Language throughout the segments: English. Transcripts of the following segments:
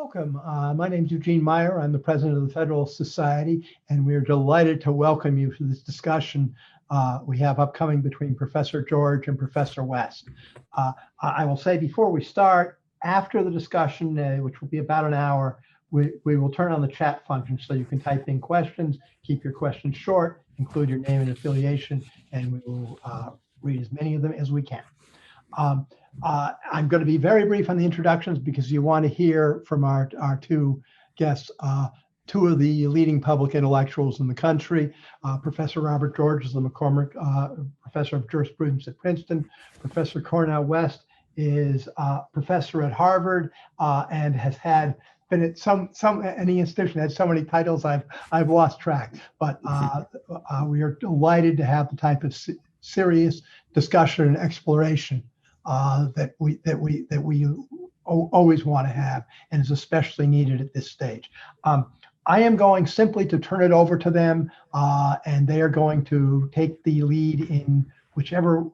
Welcome. My name is Eugene Meyer. I'm the president of the Federalist Society, and we are delighted to welcome you to this discussion we have upcoming between Professor George and Professor West. I will say before we start, after the discussion, which will be about an hour, we will turn on the chat function so you can type in questions, keep your questions short, include your name and affiliation, and we will read as many of them as we can. I'm going to be very brief on the introductions because you want to hear from our two guests, two of the leading public intellectuals in the country. Professor Robert George is the McCormick Professor of Jurisprudence at Princeton. Professor Cornel West is professor at Harvard and has been at any institution, had so many titles I've lost track. But we are delighted to have the type of serious discussion and exploration that we always want to have, and is especially needed at this stage. I am going simply to turn it over to them, and they are going to take the lead in whichever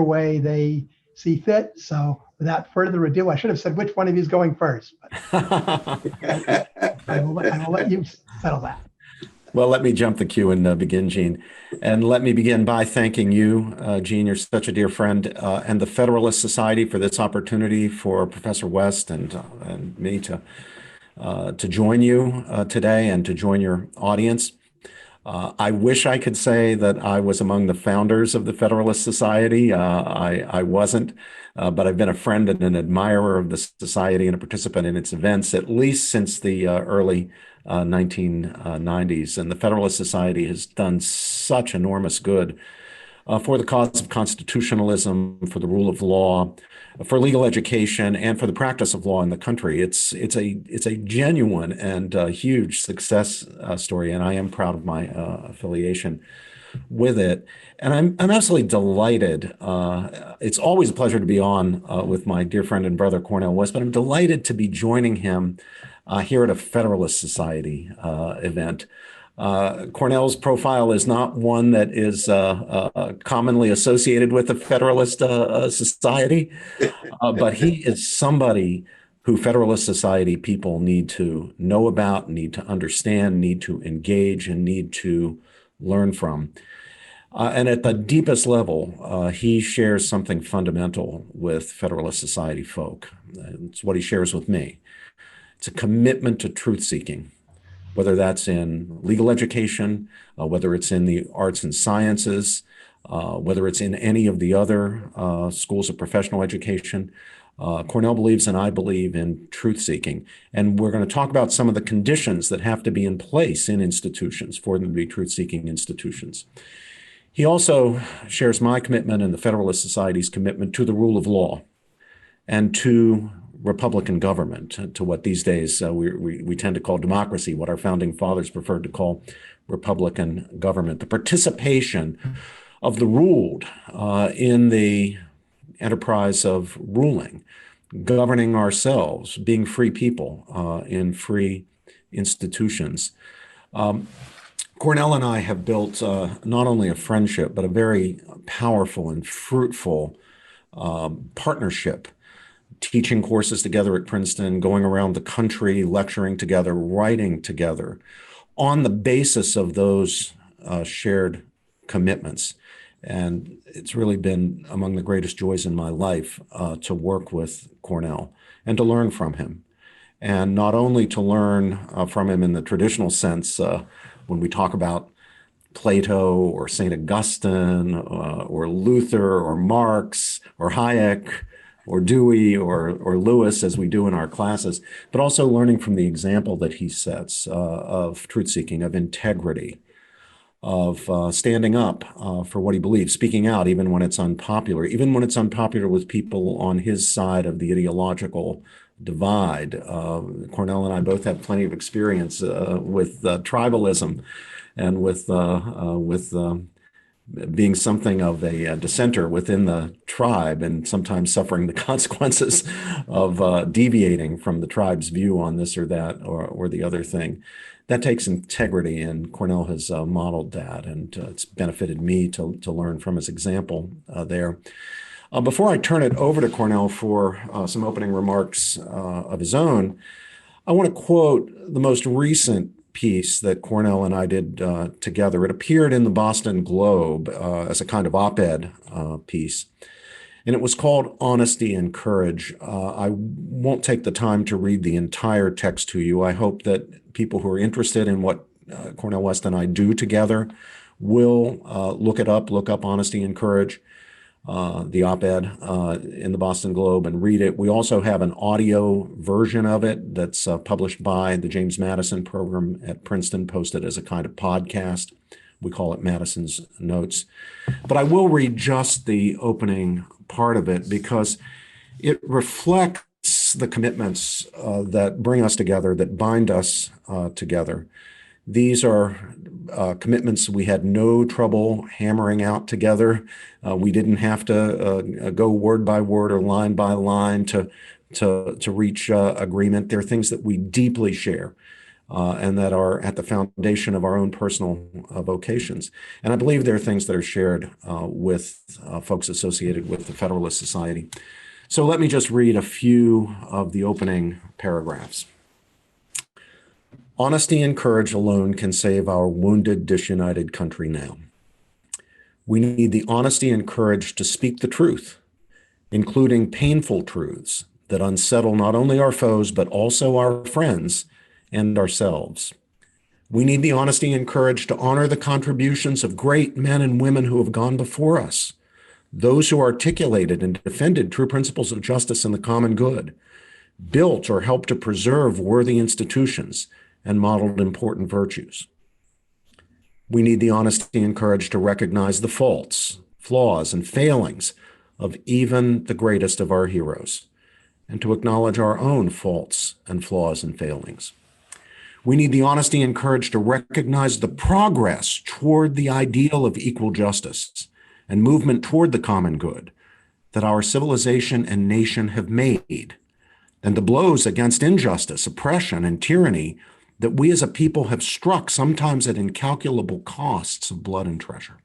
way they see fit. So without further ado, I should have said which one of you is going first. I will let you settle that. Well, let me jump the queue and begin, Gene. And let me begin by thanking you, Gene, you're such a dear friend, and the Federalist Society for this opportunity for Professor West and me to join you today and to join your audience. I wish I could say that I was among the founders of the Federalist Society. I wasn't, but I've been a friend and an admirer of the society and a participant in its events, at least since the early 1990s. And the Federalist Society has done such enormous good for the cause of constitutionalism, for the rule of law, for legal education, and for the practice of law in the country. It's a genuine and huge success story, and I am proud of my affiliation with it. And I'm absolutely delighted. It's always a pleasure to be on with my dear friend and brother Cornel West, but I'm delighted to be joining him here at a Federalist Society event. Cornel's profile is not one that is commonly associated with the Federalist Society, but he is somebody who Federalist Society people need to know about, need to understand, need to engage, and need to learn from. And at the deepest level, he shares something fundamental with Federalist Society folk. It's what he shares with me. It's a commitment to truth-seeking, whether that's in legal education, whether it's in the arts and sciences, whether it's in any of the other schools of professional education. Cornel believes, and I believe, in truth-seeking. And we're going to talk about some of the conditions that have to be in place in institutions for them to be truth-seeking institutions. He also shares my commitment and the Federalist Society's commitment to the rule of law and to Republican government, to what these days we tend to call democracy, what our founding fathers preferred to call Republican government. The participation of the ruled in the enterprise of ruling, governing ourselves, being free people in free institutions. Cornel and I have built not only a friendship, but a very powerful and fruitful partnership, teaching courses together at Princeton, going around the country, lecturing together, writing together on the basis of those shared commitments. And it's really been among the greatest joys in my life to work with Cornel and to learn from him. And not only to learn from him in the traditional sense, when we talk about Plato or St. Augustine or Luther or Marx or Hayek or Dewey or Lewis, as we do in our classes, but also learning from the example that he sets of truth-seeking, of integrity, of standing up for what he believes, speaking out even when it's unpopular with people on his side of the ideological divide. Cornel and I both have plenty of experience with tribalism and with being something of a dissenter within the tribe, and sometimes suffering the consequences of deviating from the tribe's view on this or that or the other thing. That takes integrity, and Cornel has modeled that, and it's benefited me to learn from his example there. Before I turn it over to Cornel for some opening remarks of his own, I want to quote the most recent piece that Cornel and I did together. It appeared in the Boston Globe as a kind of op-ed piece, and it was called Honesty and Courage. I won't take the time to read the entire text to you. I hope that people who are interested in what Cornel West and I do together will look up Honesty and Courage, the op-ed in the Boston Globe, and read it. We also have an audio version of it that's published by the James Madison program at Princeton, posted as a kind of podcast. We call it Madison's Notes. But I will read just the opening part of it because it reflects the commitments that bring us together, that bind us together. These are commitments we had no trouble hammering out together. We didn't have to go word by word or line by line to reach agreement. They're things that we deeply share and that are at the foundation of our own personal vocations. And I believe there are things that are shared with folks associated with the Federalist Society. So let me just read a few of the opening paragraphs. Honesty and courage alone can save our wounded, disunited country now. We need the honesty and courage to speak the truth, including painful truths that unsettle not only our foes, but also our friends and ourselves. We need the honesty and courage to honor the contributions of great men and women who have gone before us, those who articulated and defended true principles of justice and the common good, built or helped to preserve worthy institutions, and modeled important virtues. We need the honesty and courage to recognize the faults, flaws, and failings of even the greatest of our heroes, and to acknowledge our own faults and flaws and failings. We need the honesty and courage to recognize the progress toward the ideal of equal justice and movement toward the common good that our civilization and nation have made, and the blows against injustice, oppression, and tyranny that we as a people have struck, sometimes at incalculable costs of blood and treasure.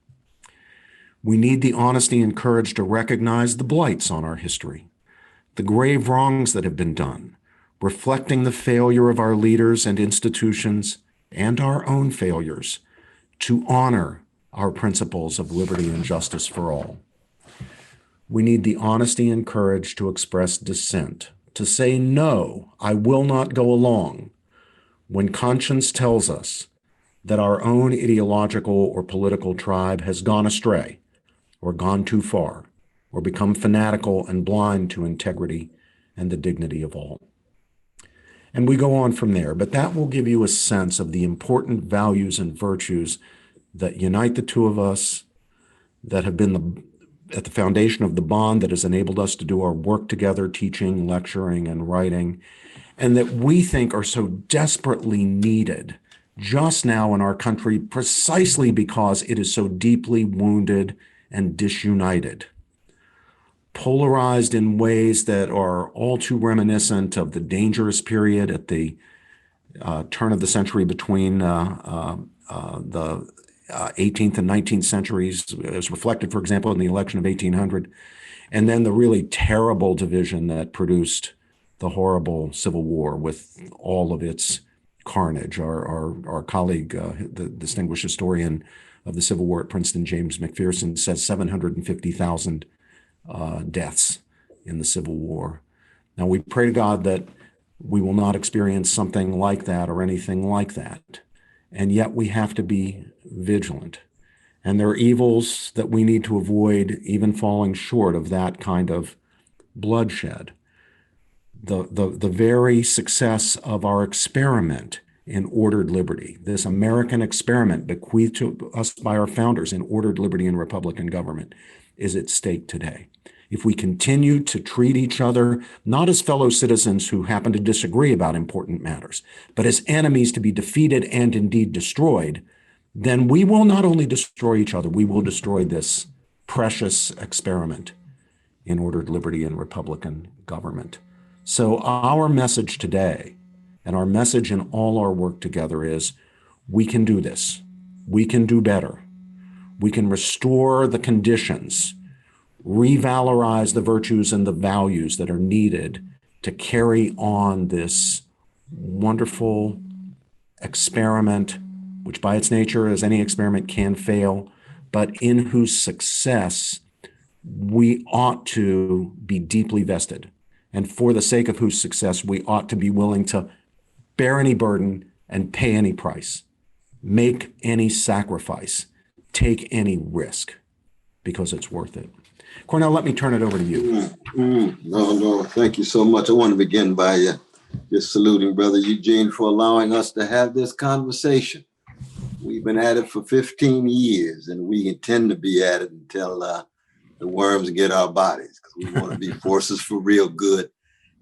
We need the honesty and courage to recognize the blights on our history, the grave wrongs that have been done, reflecting the failure of our leaders and institutions and our own failures to honor our principles of liberty and justice for all. We need the honesty and courage to express dissent, to say, no, I will not go along, when conscience tells us that our own ideological or political tribe has gone astray or gone too far or become fanatical and blind to integrity and the dignity of all. And we go on from there, but that will give you a sense of the important values and virtues that unite the two of us, that have been at the foundation of the bond that has enabled us to do our work together, teaching, lecturing, and writing, and that we think are so desperately needed just now in our country precisely because it is so deeply wounded and disunited, polarized in ways that are all too reminiscent of the dangerous period at the turn of the century between the 18th and 19th centuries, as reflected, for example, in the election of 1800, and then the really terrible division that produced the horrible Civil War with all of its carnage. Our colleague, the distinguished historian of the Civil War at Princeton, James McPherson, says 750,000 deaths in the Civil War. Now, we pray to God that we will not experience something like that or anything like that. And yet we have to be vigilant. And there are evils that we need to avoid, even falling short of that kind of bloodshed. The very success of our experiment in ordered liberty, this American experiment bequeathed to us by our founders in ordered liberty and Republican government, is at stake today. If we continue to treat each other not as fellow citizens who happen to disagree about important matters, but as enemies to be defeated and indeed destroyed, then we will not only destroy each other, we will destroy this precious experiment in ordered liberty and Republican government. So our message today, and our message in all our work together, is we can do this. We can do better. We can restore the conditions, revalorize the virtues and the values that are needed to carry on this wonderful experiment, which by its nature, as any experiment, can fail, but in whose success we ought to be deeply vested. And for the sake of whose success, we ought to be willing to bear any burden and pay any price, make any sacrifice, take any risk, because it's worth it. Cornel, let me turn it over to you. No, thank you so much. I want to begin by just saluting Brother Eugene for allowing us to have this conversation. We've been at it for 15 years, and we intend to be at it until the worms get our bodies, because we want to be forces for real good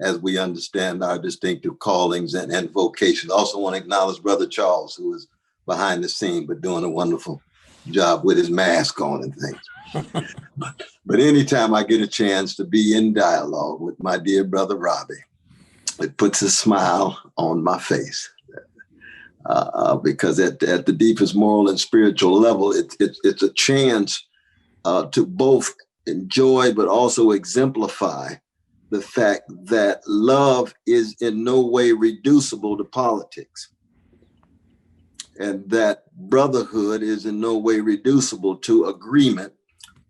as we understand our distinctive callings and vocations. I also want to acknowledge Brother Charles, who is behind the scene, but doing a wonderful job with his mask on and things. But anytime I get a chance to be in dialogue with my dear brother Robbie, it puts a smile on my face. Because at the deepest moral and spiritual level, it's a chance to both enjoy but also exemplify the fact that love is in no way reducible to politics, and that brotherhood is in no way reducible to agreement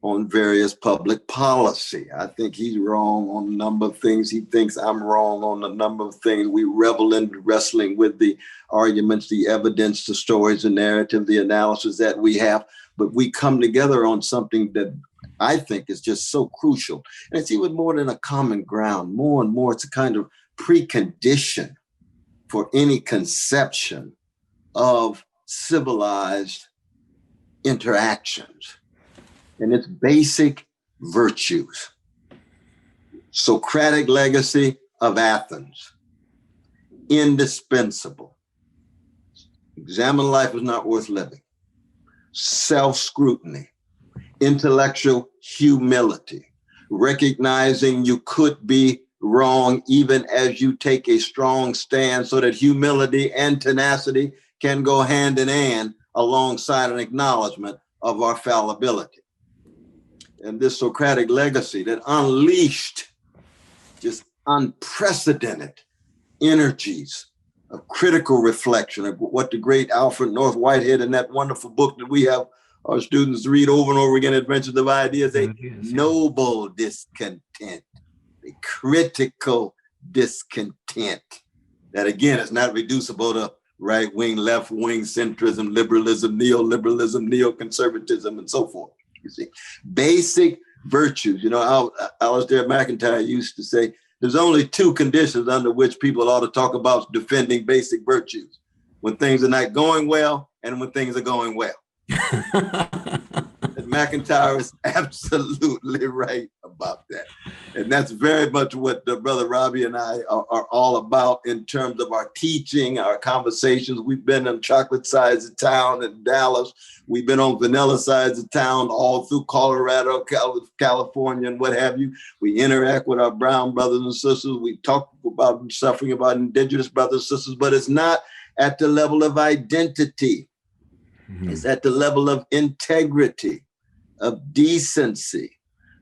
on various public policy. I think he's wrong on a number of things. He thinks I'm wrong on a number of things. We revel in wrestling with the arguments, the evidence, the stories, the narrative, the analysis that we have, but we come together on something that I think is just so crucial. And it's even more than a common ground. More and more, it's a kind of precondition for any conception of civilized interactions. And its basic virtues. Socratic legacy of Athens, indispensable. Examine life is not worth living. Self-scrutiny, intellectual humility, recognizing you could be wrong even as you take a strong stand, so that humility and tenacity can go hand in hand alongside an acknowledgement of our fallibility. And this Socratic legacy that unleashed just unprecedented energies of critical reflection of what the great Alfred North Whitehead in that wonderful book that we have our students read over and over again, Adventures of Ideas, a noble discontent, a critical discontent that again is not reducible to right wing, left wing, centrism, liberalism, neoliberalism, neoconservatism, and so forth. You see, basic virtues. You know, Alistair McIntyre used to say, there's only two conditions under which people ought to talk about defending basic virtues: when things are not going well and when things are going well. And McIntyre is absolutely right about that. And that's very much what Brother Robbie and I are all about in terms of our teaching, our conversations. We've been on chocolate sides of town in Dallas. We've been on vanilla sides of town all through Colorado, California, and what have you. We interact with our brown brothers and sisters. We talk about suffering about indigenous brothers and sisters, but it's not at the level of identity. Mm-hmm. It's at the level of integrity, of decency,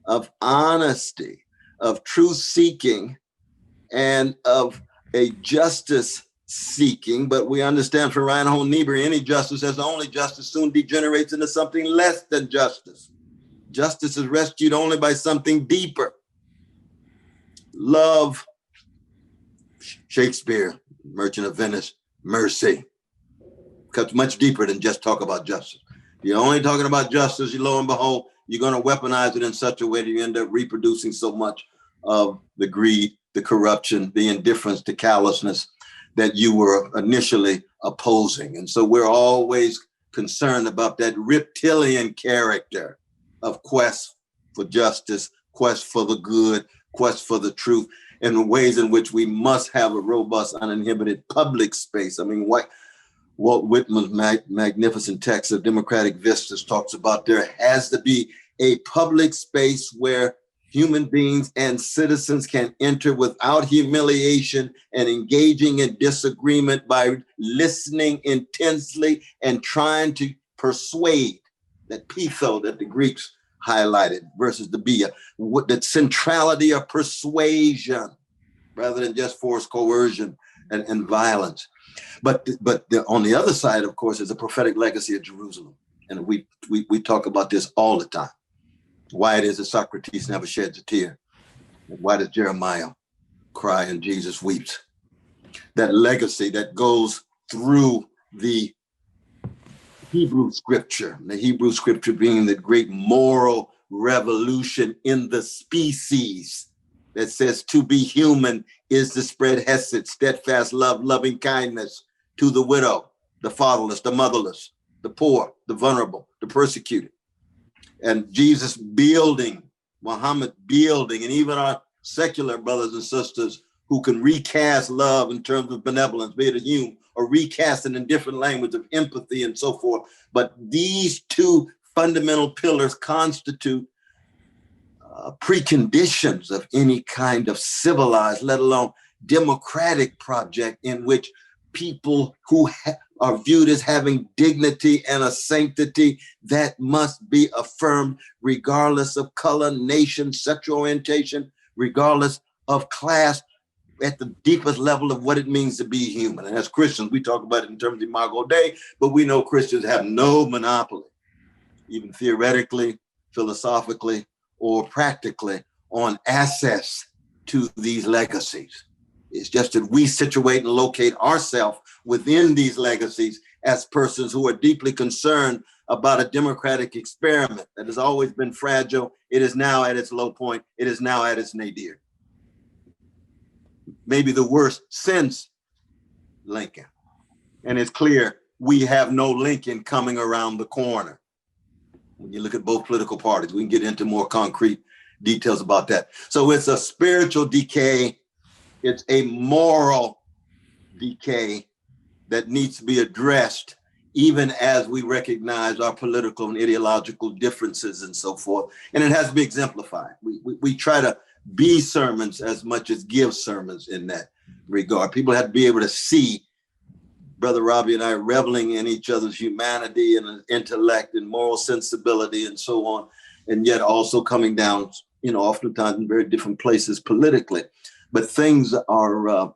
of honesty, of truth seeking, and of a justice seeking. But we understand from Reinhold Niebuhr, any justice as the only justice soon degenerates into something less than justice. Justice is rescued only by something deeper. Love, Shakespeare, Merchant of Venice, mercy, cuts much deeper than just talk about justice. You're only talking about justice, lo and behold, you're going to weaponize it in such a way that you end up reproducing so much of the greed, the corruption, the indifference, the callousness that you were initially opposing. And so we're always concerned about that reptilian character of quest for justice, quest for the good, quest for the truth, and the ways in which we must have a robust, uninhibited public space. I mean, Walt Whitman's magnificent text of Democratic Vistas talks about there has to be a public space where human beings and citizens can enter without humiliation and engaging in disagreement by listening intensely and trying to persuade, that pitho that the Greeks highlighted versus the bia, the centrality of persuasion rather than just forced coercion and violence. But on the other side, of course, is a prophetic legacy of Jerusalem. And we talk about this all the time. Why it is that Socrates never sheds a tear. Why does Jeremiah cry and Jesus weeps? That legacy that goes through the Hebrew scripture, the Hebrew scripture being the great moral revolution in the species that says to be human is to spread hesed, steadfast love, loving kindness to the widow, the fatherless, the motherless, the poor, the vulnerable, the persecuted. And Jesus building, Muhammad building, and even our secular brothers and sisters who can recast love in terms of benevolence, be it a Hume, or recast it in different language of empathy and so forth. But these two fundamental pillars constitute preconditions of any kind of civilized, let alone democratic project in which people who are viewed as having dignity and a sanctity that must be affirmed regardless of color, nation, sexual orientation, regardless of class, at the deepest level of what it means to be human. And as Christians, we talk about it in terms of Imago Dei, but we know Christians have no monopoly, even theoretically, philosophically, or practically, on access to these legacies. It's just that we situate and locate ourselves within these legacies as persons who are deeply concerned about a democratic experiment that has always been fragile. It is now at its low point. It is now at its nadir. Maybe the worst since Lincoln. And it's clear we have no Lincoln coming around the corner. When you look at both political parties, we can get into more concrete details about that. So it's a spiritual decay. It's a moral decay that needs to be addressed, even as we recognize our political and ideological differences and so forth. And it has to be exemplified. We try to be sermons as much as give sermons in that regard. People have to be able to see Brother Robbie and I reveling in each other's humanity and intellect and moral sensibility and so on, and yet also coming down, oftentimes in very different places politically. But things are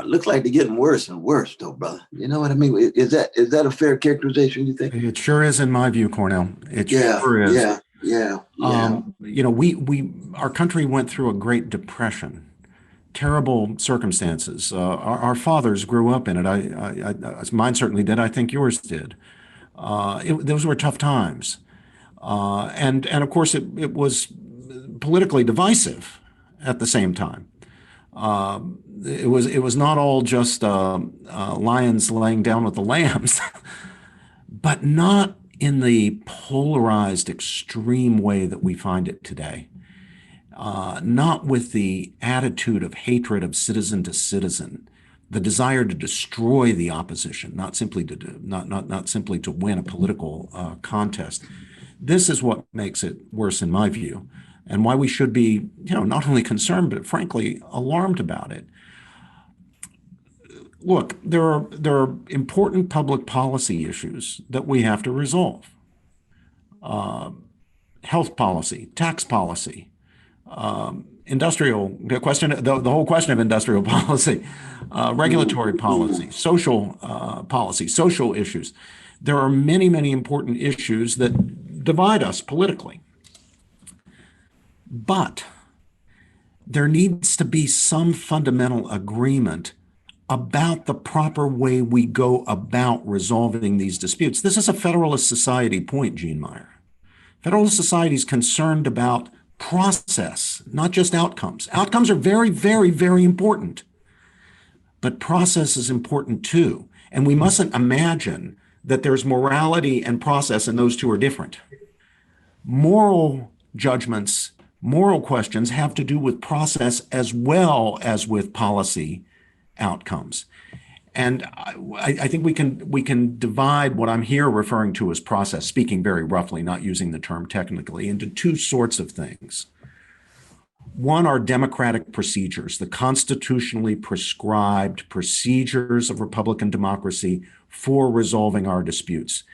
looks like they're getting worse and worse, though, brother. You know what I mean? Is that a fair characterization, you think? It sure is, in my view, Cornel. It sure is. Yeah. Our country went through a Great Depression, terrible circumstances. Our fathers grew up in it. Mine certainly did. I think yours did. Those were tough times, and of course it was politically divisive at the same time. It was not all just lions laying down with the lambs, but not in the polarized, extreme way that we find it today. Not with the attitude of hatred of citizen to citizen, the desire to destroy the opposition, not simply to win a political contest. This is what makes it worse, in my view, and why we should be, not only concerned but frankly alarmed about it. Look, there are important public policy issues that we have to resolve. Health policy, tax policy, the whole question of industrial policy, regulatory policy, social policy, social issues. There are many, many important issues that divide us politically. But there needs to be some fundamental agreement about the proper way we go about resolving these disputes. This is a Federalist Society point, Gene Meyer. Federalist Society is concerned about process, not just outcomes. Outcomes are very, very, very important, but process is important too. And we mustn't imagine that there's morality and process and those two are different. Moral judgments, moral questions have to do with process as well as with policy outcomes. And I think we can divide what I'm here referring to as process, speaking very roughly, not using the term technically, into two sorts of things. One are democratic procedures, the constitutionally prescribed procedures of Republican democracy for resolving our disputes.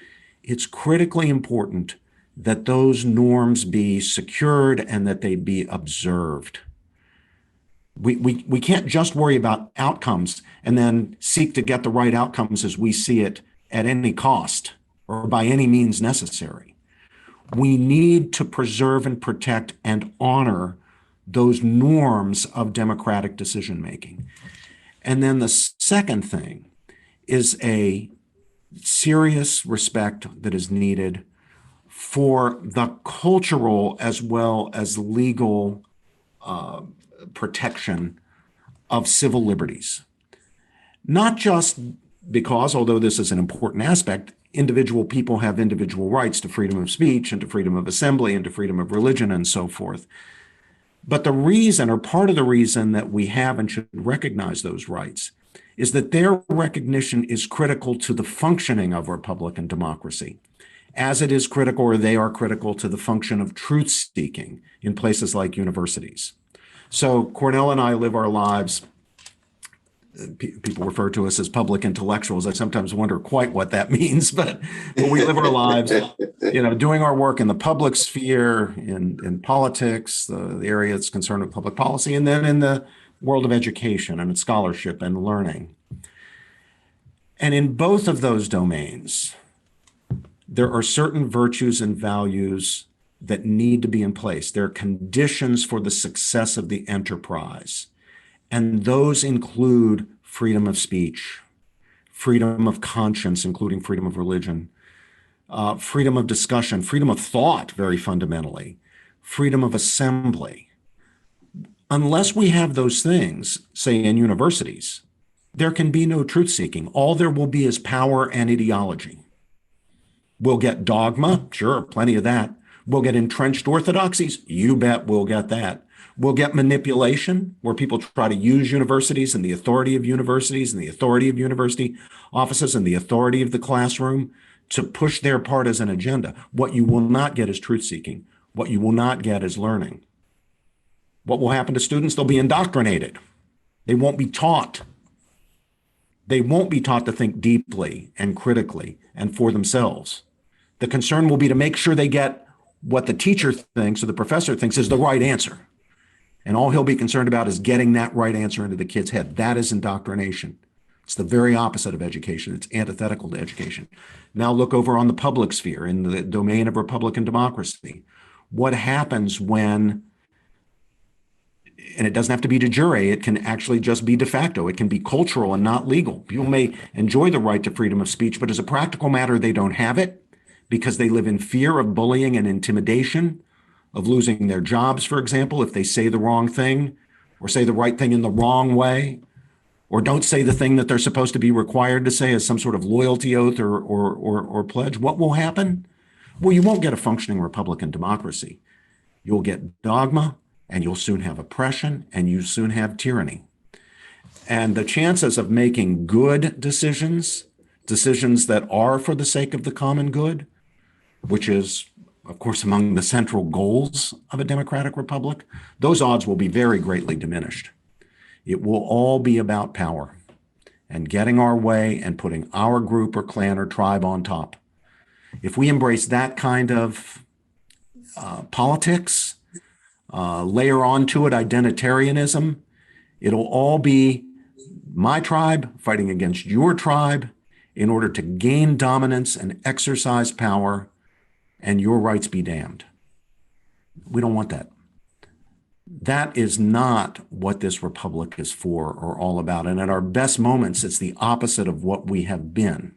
It's critically important that those norms be secured and that they be observed. We can't just worry about outcomes and then seek to get the right outcomes as we see it at any cost or by any means necessary. We need to preserve and protect and honor those norms of democratic decision making. And then the second thing is a serious respect that is needed for the cultural as well as legal protection of civil liberties. Not just because, although this is an important aspect, individual people have individual rights to freedom of speech and to freedom of assembly and to freedom of religion and so forth. But the reason, or part of the reason, that we have and should recognize those rights is that their recognition is critical to the functioning of Republican democracy, as it is critical, or they are critical, to the function of truth-seeking in places like universities. So Cornel and I live our lives, people refer to us as public intellectuals. I sometimes wonder quite what that means, but we live our lives, doing our work in the public sphere, in politics, the area that's concerned with public policy, and then in the world of education and scholarship and learning. And in both of those domains, there are certain virtues and values that need to be in place. There are conditions for the success of the enterprise. And those include freedom of speech, freedom of conscience, including freedom of religion, freedom of discussion, freedom of thought, very fundamentally, freedom of assembly. Unless we have those things, say in universities, there can be no truth-seeking. All there will be is power and ideology. We'll get dogma, sure, plenty of that. We'll get entrenched orthodoxies, you bet we'll get that. We'll get manipulation, where people try to use universities and the authority of universities and the authority of university offices and the authority of the classroom to push their partisan agenda. What you will not get is truth-seeking. What you will not get is learning. What will happen to students? They'll be indoctrinated. They won't be taught. They won't be taught to think deeply and critically and for themselves. The concern will be to make sure they get what the teacher thinks or the professor thinks is the right answer. And all he'll be concerned about is getting that right answer into the kid's head. That is indoctrination. It's the very opposite of education. It's antithetical to education. Now look over on the public sphere in the domain of Republican democracy. What happens when, and it doesn't have to be de jure, it can actually just be de facto. It can be cultural and not legal. People may enjoy the right to freedom of speech, but as a practical matter, they don't have it because they live in fear of bullying and intimidation, of losing their jobs, for example, if they say the wrong thing or say the right thing in the wrong way, or don't say the thing that they're supposed to be required to say as some sort of loyalty oath or pledge. What will happen? Well, you won't get a functioning Republican democracy. You'll get dogma, and you'll soon have oppression, and you soon have tyranny. And the chances of making good decisions that are for the sake of the common good, which is, of course, among the central goals of a democratic republic, those odds will be very greatly diminished. It will all be about power and getting our way and putting our group or clan or tribe on top. If we embrace that kind of politics, layer onto it identitarianism, it'll all be my tribe fighting against your tribe in order to gain dominance and exercise power, and your rights be damned. We don't want that. That is not what this republic is for or all about. And at our best moments, it's the opposite of what we have been.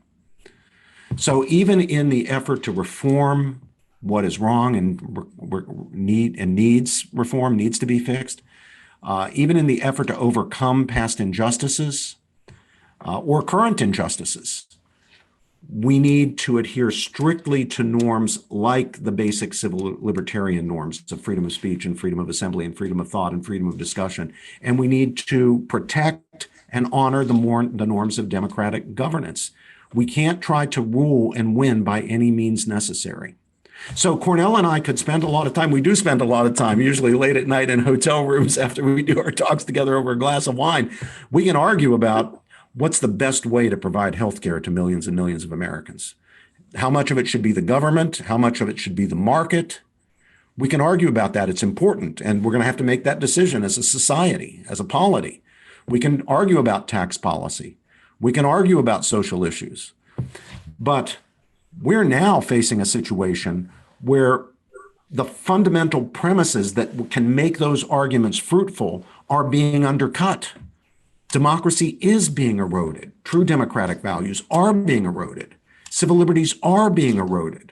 So even in the effort to reform what is wrong and needs reform, needs to be fixed, even in the effort to overcome past injustices or current injustices, we need to adhere strictly to norms like the basic civil libertarian norms of freedom of speech and freedom of assembly and freedom of thought and freedom of discussion. And we need to protect and honor the norms of democratic governance. We can't try to rule and win by any means necessary. So Cornel and I could spend a lot of time, we do spend a lot of time, usually late at night in hotel rooms after we do our talks together over a glass of wine. We can argue about what's the best way to provide health care to millions and millions of Americans. How much of it should be the government? How much of it should be the market? We can argue about that. It's important. And we're going to have to make that decision as a society, as a polity. We can argue about tax policy. We can argue about social issues. But we're now facing a situation where the fundamental premises that can make those arguments fruitful are being undercut. Democracy is being eroded. True democratic values are being eroded. Civil liberties are being eroded.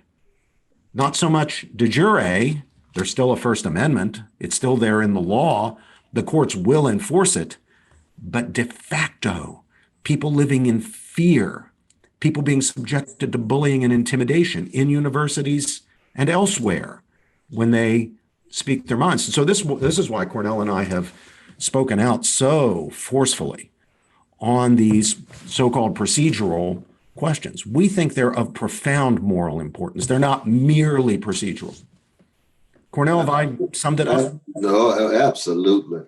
Not so much de jure. There's still a First Amendment. It's still there in the law. The courts will enforce it. But de facto, people living in fear, people being subjected to bullying and intimidation in universities and elsewhere when they speak their minds. And so this is why Cornel and I have spoken out so forcefully on these so-called procedural questions. We think they're of profound moral importance. They're not merely procedural. Cornel, have I summed it up? No, absolutely.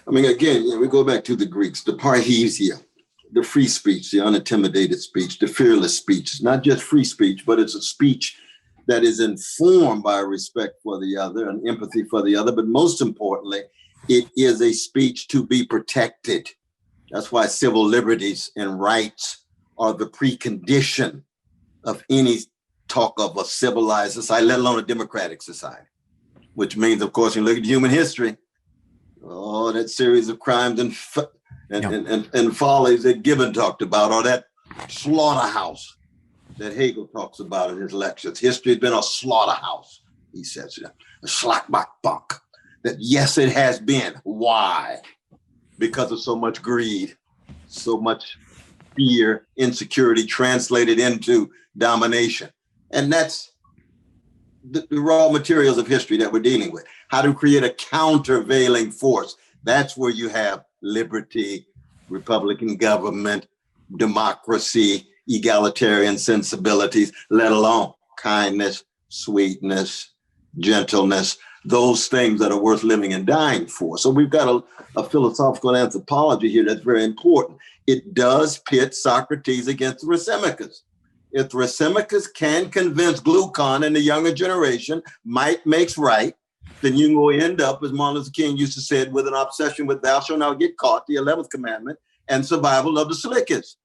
I mean, again, we go back to the Greeks, the parrhesia, the free speech, the unintimidated speech, the fearless speech. It's not just free speech, but it's a speech that is informed by respect for the other and empathy for the other. But most importantly, it is a speech to be protected. That's why civil liberties and rights are the precondition of any talk of a civilized society, let alone a democratic society, which means, of course, when you look at human history, that series of crimes and follies that Gibbon talked about, or that slaughterhouse that Hegel talks about in his lectures. History has been a slaughterhouse, he says, a Schlachtbank. That yes, it has been. Why? Because of so much greed, so much fear, insecurity translated into domination. And that's the raw materials of history that we're dealing with. How to create a countervailing force. That's where you have liberty, Republican government, democracy, egalitarian sensibilities, let alone kindness, sweetness, gentleness, those things that are worth living and dying for. So we've got a philosophical anthropology here that's very important. It does pit Socrates against Thrasymachus. If Thrasymachus can convince Glucon and the younger generation, might makes right, then you will end up, as Martin Luther King used to say, with an obsession with thou shalt not get caught, the 11th commandment, and survival of the slickest.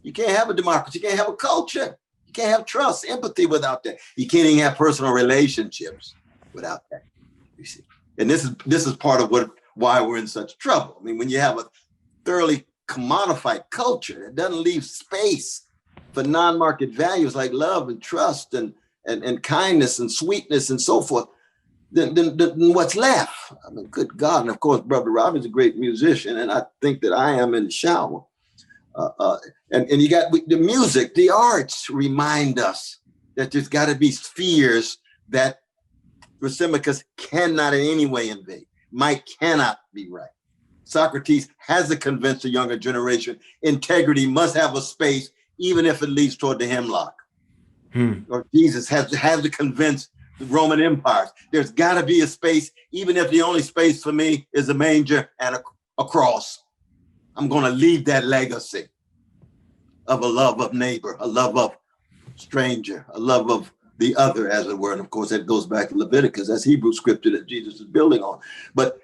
You can't have a democracy, you can't have a culture, you can't have trust, empathy without that. You can't even have personal relationships without that. You see, and this is part of why we're in such trouble. I mean, when you have a thoroughly commodified culture, it doesn't leave space for non-market values like love and trust and kindness and sweetness and so forth. Then what's left? I mean, good God. And of course, Brother Rob is a great musician, and I think that I am in the shower. And you got the music, the arts remind us that there's got to be spheres that Thrasymachus cannot in any way invade. Might cannot be right. Socrates has to convince the younger generation integrity must have a space, even if it leads toward the hemlock. Or Jesus has to convince the Roman empires. There's got to be a space, even if the only space for me is a manger and a cross. I'm going to leave that legacy of a love of neighbor, a love of stranger, a love of the other, as it were. And of course, that goes back to Leviticus. That's Hebrew scripture that Jesus is building on. But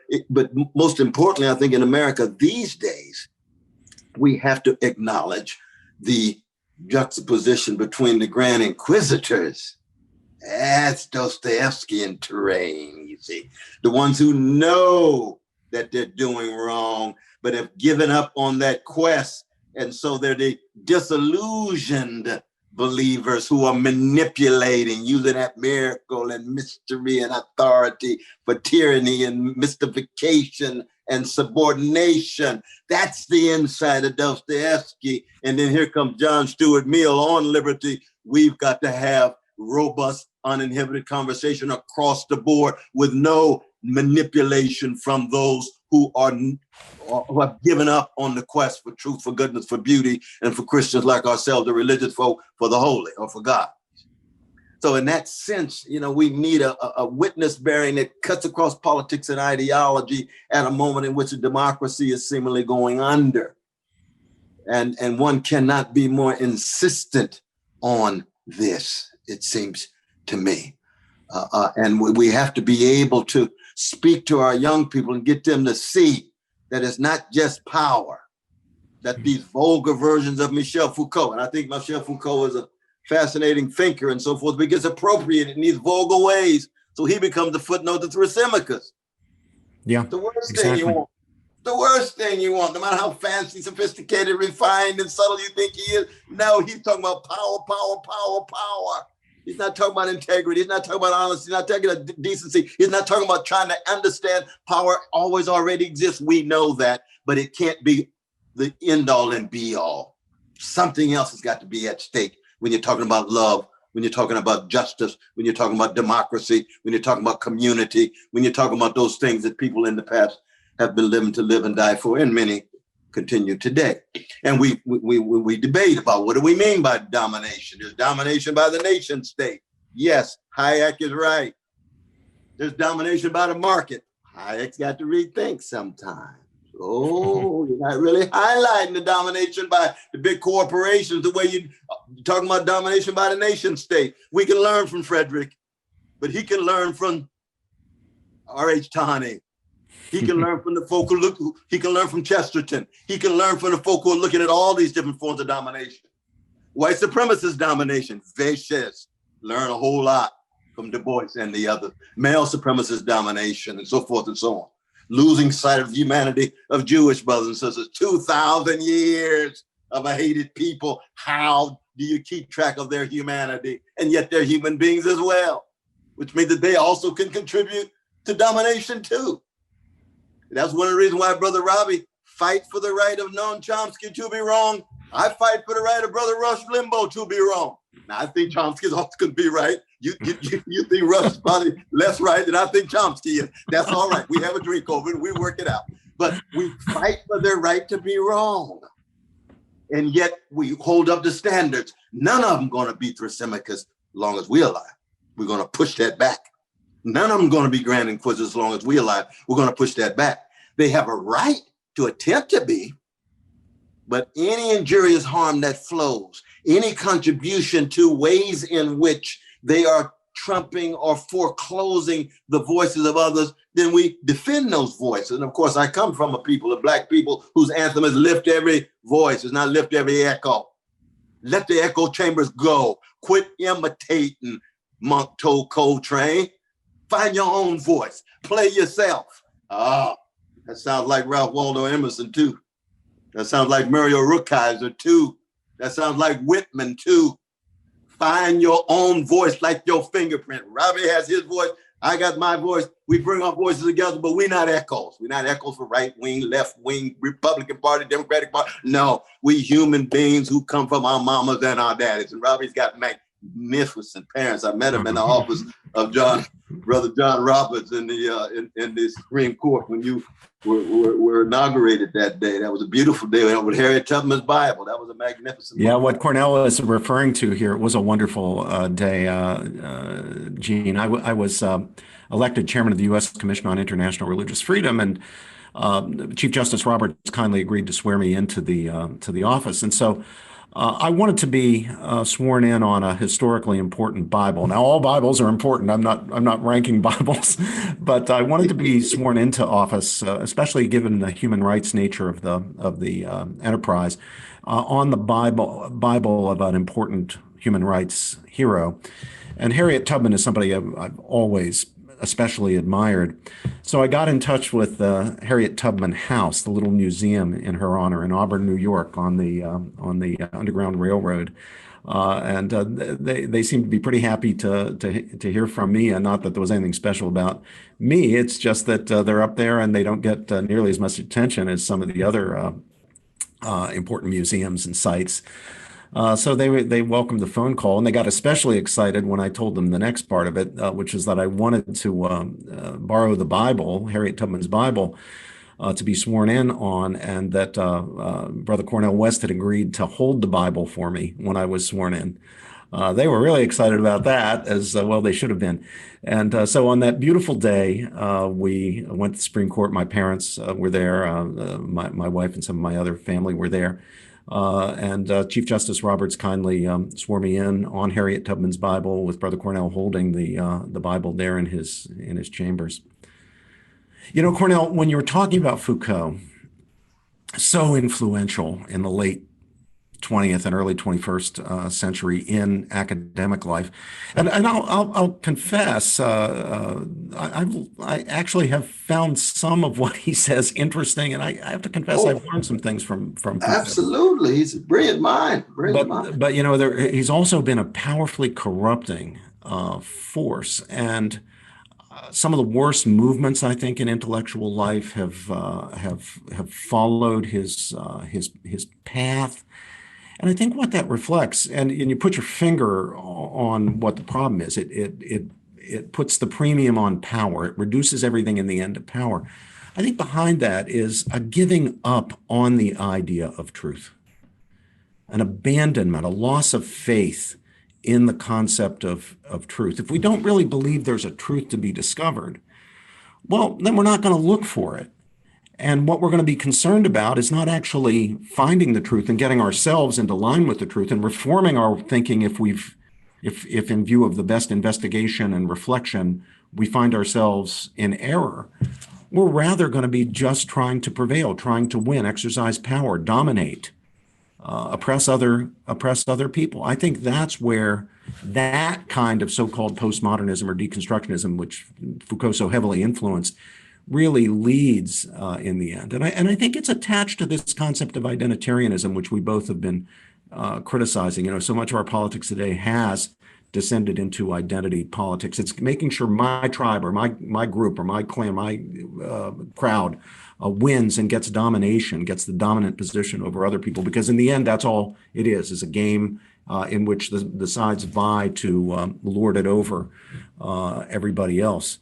most importantly, I think in America these days, we have to acknowledge the juxtaposition between the Grand Inquisitors. That's Dostoevskian terrain, you see. The ones who know that they're doing wrong, but have given up on that quest. And so they're the disillusioned believers who are manipulating, using that miracle and mystery and authority for tyranny and mystification and subordination. That's the inside of Dostoevsky. And then here comes John Stuart Mill on liberty. We've got to have robust, uninhibited conversation across the board with no manipulation from those who have given up on the quest for truth, for goodness, for beauty, and for Christians like ourselves, the religious folk, for the holy or for God. So in that sense, we need a witness bearing that cuts across politics and ideology at a moment in which a democracy is seemingly going under. And one cannot be more insistent on this, it seems to me. And we have to be able to speak to our young people and get them to see that it's not just power, that these vulgar versions of Michel Foucault, and I think Michel Foucault is a fascinating thinker and so forth, but gets appropriated in these vulgar ways. So he becomes the footnote to Thrasymachus. Yeah, The worst exactly. thing you want. The worst thing you want, no matter how fancy, sophisticated, refined, and subtle you think he is. No, he's talking about power, power, power, power. He's not talking about integrity. He's not talking about honesty. He's not talking about decency. He's not talking about trying to understand power always already exists. We know that, but it can't be the end all and be all. Something else has got to be at stake when you're talking about love, when you're talking about justice, when you're talking about democracy, when you're talking about community, when you're talking about those things that people in the past have been living to live and die for, and many continue today. And we debate about what do we mean by domination? There's domination by the nation state. Yes, Hayek is right. There's domination by the market. Hayek's got to rethink sometimes. Oh, you're not really highlighting the domination by the big corporations the way you're talking about domination by the nation state. We can learn from Frederick, but he can learn from R.H. Tawney. He can learn from the folk he can learn from Chesterton. He can learn from the folk who are looking at all these different forms of domination. White supremacist domination, vicious. Learn a whole lot from Du Bois and the others. Male supremacist domination and so forth and so on. Losing sight of humanity of Jewish brothers and sisters. 2,000 years of a hated people. How do you keep track of their humanity? And yet they're human beings as well, which means that they also can contribute to domination too. That's one of the reasons why Brother Robbie fight for the right of Noam Chomsky to be wrong. I fight for the right of Brother Rush Limbaugh to be wrong. Now, I think Chomsky's also going to be right. You think Rush is probably less right than I think Chomsky is. That's all right. We have a drink over it. We work it out. But we fight for their right to be wrong. And yet we hold up the standards. None of them going to be Thrasymachus as long as we're alive. We're going to push that back. None of them going to be Grand Inquisitors as long as we're alive. We're going to push that back. They have a right to attempt to be, but any injurious harm that flows, any contribution to ways in which they are trumping or foreclosing the voices of others, then we defend those voices. And of course, I come from a people of Black people whose anthem is lift every voice, is not lift every echo. Let the echo chambers go. Quit imitating Monk Toe Coltrane. Find your own voice. Play yourself. That sounds like Ralph Waldo Emerson too. That sounds like Muriel Rukeyser too. That sounds like Whitman too. Find your own voice like your fingerprint. Robbie has his voice. I got my voice. We bring our voices together, but we're not echoes. We're not echoes for right wing, left wing, Republican Party, Democratic Party. No, we human beings who come from our mamas and our daddies. And Robbie's got magnificent parents. I met him in the office of Brother John Roberts in the Supreme Court when you were inaugurated that day. That was a beautiful day with Harriet Tubman's Bible. That was a magnificent. Yeah, what Cornel is referring to here was a wonderful day, Gene. I was elected chairman of the U.S. Commission on International Religious Freedom, and Chief Justice Roberts kindly agreed to swear me into the office, and so. I wanted to be sworn in on a historically important Bible. Now, all Bibles are important. I'm not ranking Bibles, but I wanted to be sworn into office, especially given the human rights nature of the enterprise, on the Bible of an important human rights hero. And Harriet Tubman is somebody I've always especially admired. So I got in touch with the Harriet Tubman House, the little museum in her honor in Auburn, New York, on the Underground Railroad, and they seemed to be pretty happy to hear from me. And not that there was anything special about me. It's just that they're up there and they don't get nearly as much attention as some of the other important museums and sites. So they welcomed the phone call, and they got especially excited when I told them the next part of it, which is that I wanted to borrow the Bible, Harriet Tubman's Bible, to be sworn in on, and that Brother Cornel West had agreed to hold the Bible for me when I was sworn in. They were really excited about that, as well they should have been. And so on that beautiful day, we went to the Supreme Court. My parents were there. My wife and some of my other family were there. And Chief Justice Roberts kindly swore me in on Harriet Tubman's Bible, with Brother Cornel holding the Bible there in his chambers. You know, Cornel, when you were talking about Foucault, so influential in the late 20th and early 21st century in academic life, and I'll confess, I actually have found some of what he says interesting, and I have to confess I've learned some things from Foucault. Absolutely, he's a brilliant mind. But you know, he's also been a powerfully corrupting force, and some of the worst movements, I think, in intellectual life have followed his path. And I think what that reflects, and you put your finger on what the problem is, it puts the premium on power. It reduces everything in the end to power. I think behind that is a giving up on the idea of truth, an abandonment, a loss of faith in the concept of truth. If we don't really believe there's a truth to be discovered, well, then we're not going to look for it. And what we're going to be concerned about is not actually finding the truth and getting ourselves into line with the truth and reforming our thinking if in view of the best investigation and reflection, we find ourselves in error. We're rather going to be just trying to prevail, trying to win, exercise power, dominate, oppress other people. I think that's where that kind of so-called postmodernism or deconstructionism, which Foucault so heavily influenced, really leads in the end. And I think it's attached to this concept of identitarianism, which we both have been criticizing. You know, so much of our politics today has descended into identity politics. It's making sure my tribe or my group or my clan, my crowd wins and gets domination, gets the dominant position over other people, because in the end, that's all it is a game in which the sides vie to lord it over everybody else.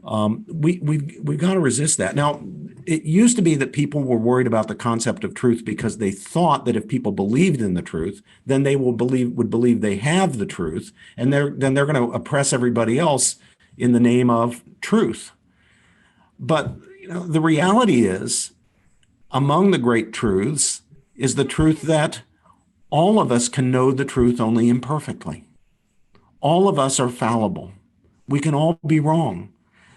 We've got to resist that. Now, it used to be that people were worried about the concept of truth because they thought that if people believed in the truth, then they would believe they have the truth, and then they're going to oppress everybody else in the name of truth. But you know, the reality is, among the great truths is the truth that all of us can know the truth only imperfectly. All of us are fallible. We can all be wrong.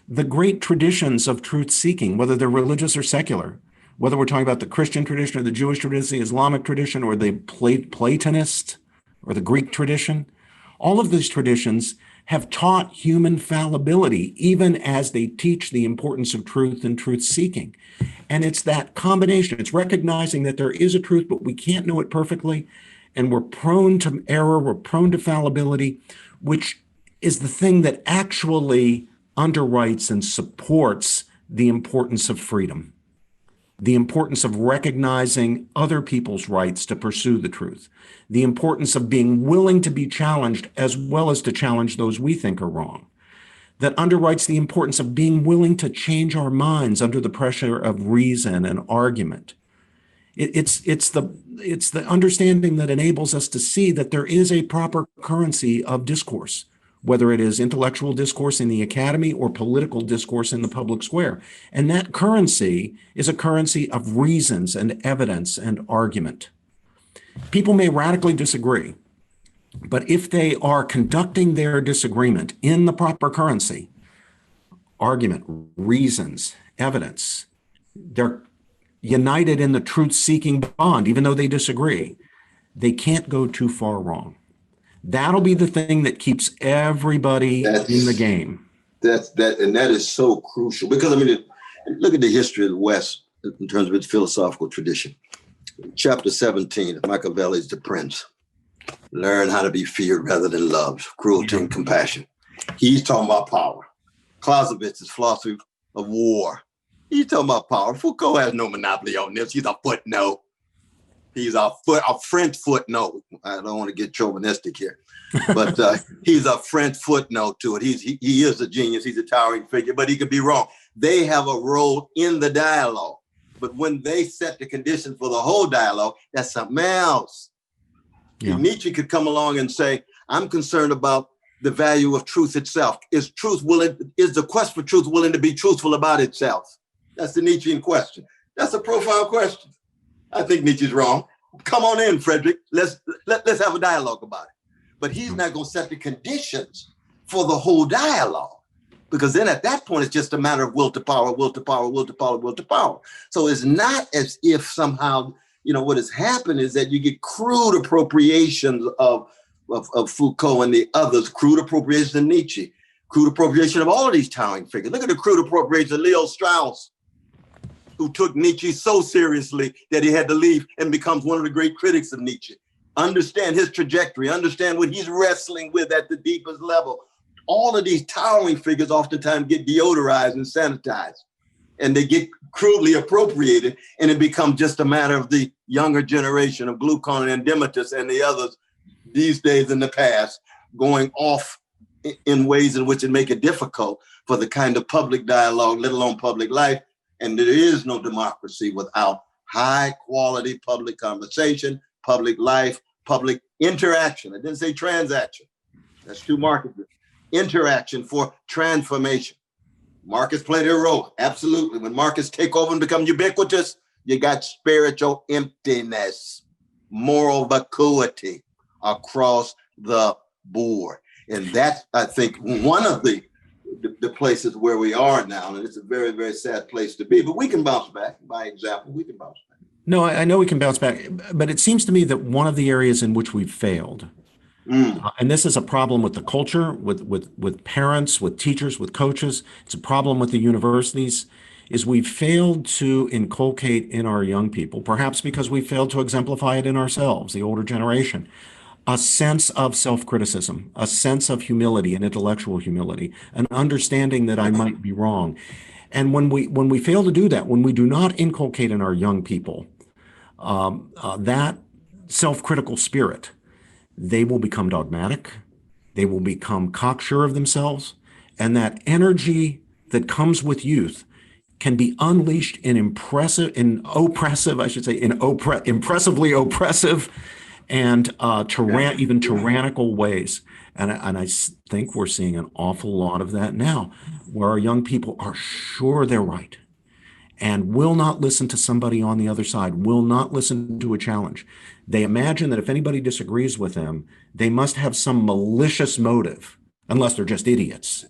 The great traditions of truth-seeking, whether they're religious or secular, whether we're talking about the Christian tradition or the Jewish tradition, the Islamic tradition, or the Platonist or the Greek tradition, all of these traditions have taught human fallibility, even as they teach the importance of truth and truth-seeking. And it's that combination. It's recognizing that there is a truth, but we can't know it perfectly, and we're prone to error, we're prone to fallibility, which is the thing that actually underwrites and supports the importance of freedom, the importance of recognizing other people's rights to pursue the truth, the importance of being willing to be challenged as well as to challenge those we think are wrong, that underwrites the importance of being willing to change our minds under the pressure of reason and argument. It's the understanding that enables us to see that there is a proper currency of discourse, whether it is intellectual discourse in the academy or political discourse in the public square. And that currency is a currency of reasons and evidence and argument. People may radically disagree, but if they are conducting their disagreement in the proper currency, argument, reasons, evidence, they're united in the truth-seeking bond, even though they disagree, they can't go too far wrong. That'll be the thing that keeps everybody in the game. And that is so crucial, because I mean, look at the history of the West in terms of its philosophical tradition. Chapter 17 of Machiavelli's The Prince. Learn how to be feared rather than loved, cruelty and compassion. He's talking about power. Clausewitz's philosophy of war. He's talking about power. Foucault has no monopoly on this. He's a footnote. He's a French footnote. I don't want to get chauvinistic here, but he's a French footnote to it. He is a genius. He's a towering figure, but he could be wrong. They have a role in the dialogue, but when they set the condition for the whole dialogue, that's something else. Yeah. Nietzsche could come along and say, I'm concerned about the value of truth itself. Is the quest for truth willing to be truthful about itself? That's the Nietzschean question. That's a profound question. I think Nietzsche's wrong. come on in, Frederick. Let's have a dialogue about it. But he's not going to set the conditions for the whole dialogue, because then at that point, it's just a matter of will to power, will to power, will to power, will to power. So it's not as if somehow, what has happened is that you get crude appropriations of Foucault and the others, crude appropriation of Nietzsche, crude appropriation of all of these towering figures. Look at the crude appropriation of Leo Strauss, who took Nietzsche so seriously that he had to leave and becomes one of the great critics of Nietzsche. Understand his trajectory, understand what he's wrestling with at the deepest level. All of these towering figures oftentimes get deodorized and sanitized, and they get crudely appropriated, and it becomes just a matter of the younger generation of Glucon and Demetrius and the others these days in the past going off in ways in which it make it difficult for the kind of public dialogue, let alone public life. And there is no democracy without high quality public conversation, public life, public interaction. I didn't say transaction. That's too marketed. Interaction for transformation. Markets play their role. Absolutely. When markets take over and become ubiquitous, you got spiritual emptiness, moral vacuity across the board. And that's, I think, one of the places where we are now. And it's a very, very sad place to be. But we can bounce back. By example, we can bounce back. No, I know we can bounce back. But it seems to me that one of the areas in which we've failed, and this is a problem with the culture, with parents, with teachers, with coaches, it's a problem with the universities, is we've failed to inculcate in our young people, perhaps because we failed to exemplify it in ourselves, the older generation, a sense of self-criticism, a sense of humility and intellectual humility, an understanding that I might be wrong. And when we fail to do that, when we do not inculcate in our young people that self-critical spirit, they will become dogmatic, they will become cocksure of themselves, and that energy that comes with youth can be unleashed in impressively oppressive and even tyrannical ways. And I think we're seeing an awful lot of that now, where our young people are sure they're right and will not listen to somebody on the other side, will not listen to a challenge. They imagine that if anybody disagrees with them, they must have some malicious motive, unless they're just idiots,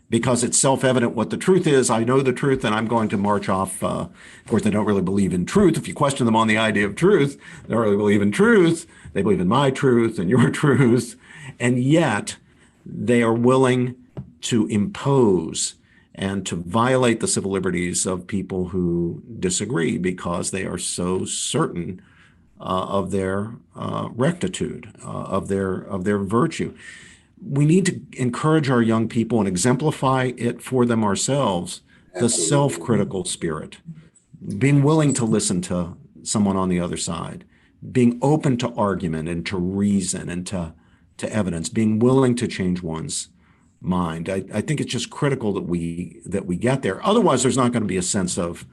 because it's self-evident what the truth is. I know the truth, and I'm going to march off. Of course, they don't really believe in truth. If you question them on the idea of truth, they don't really believe in truth. They believe in my truth and your truth. And yet they are willing to impose and to violate the civil liberties of people who disagree because they are so certain of their rectitude, of their virtue. We need to encourage our young people and exemplify it for them ourselves, the self-critical spirit, being willing to listen to someone on the other side, being open to argument and to reason and to evidence, being willing to change one's mind. I think it's just critical that we get there. Otherwise, there's not going to be a sense of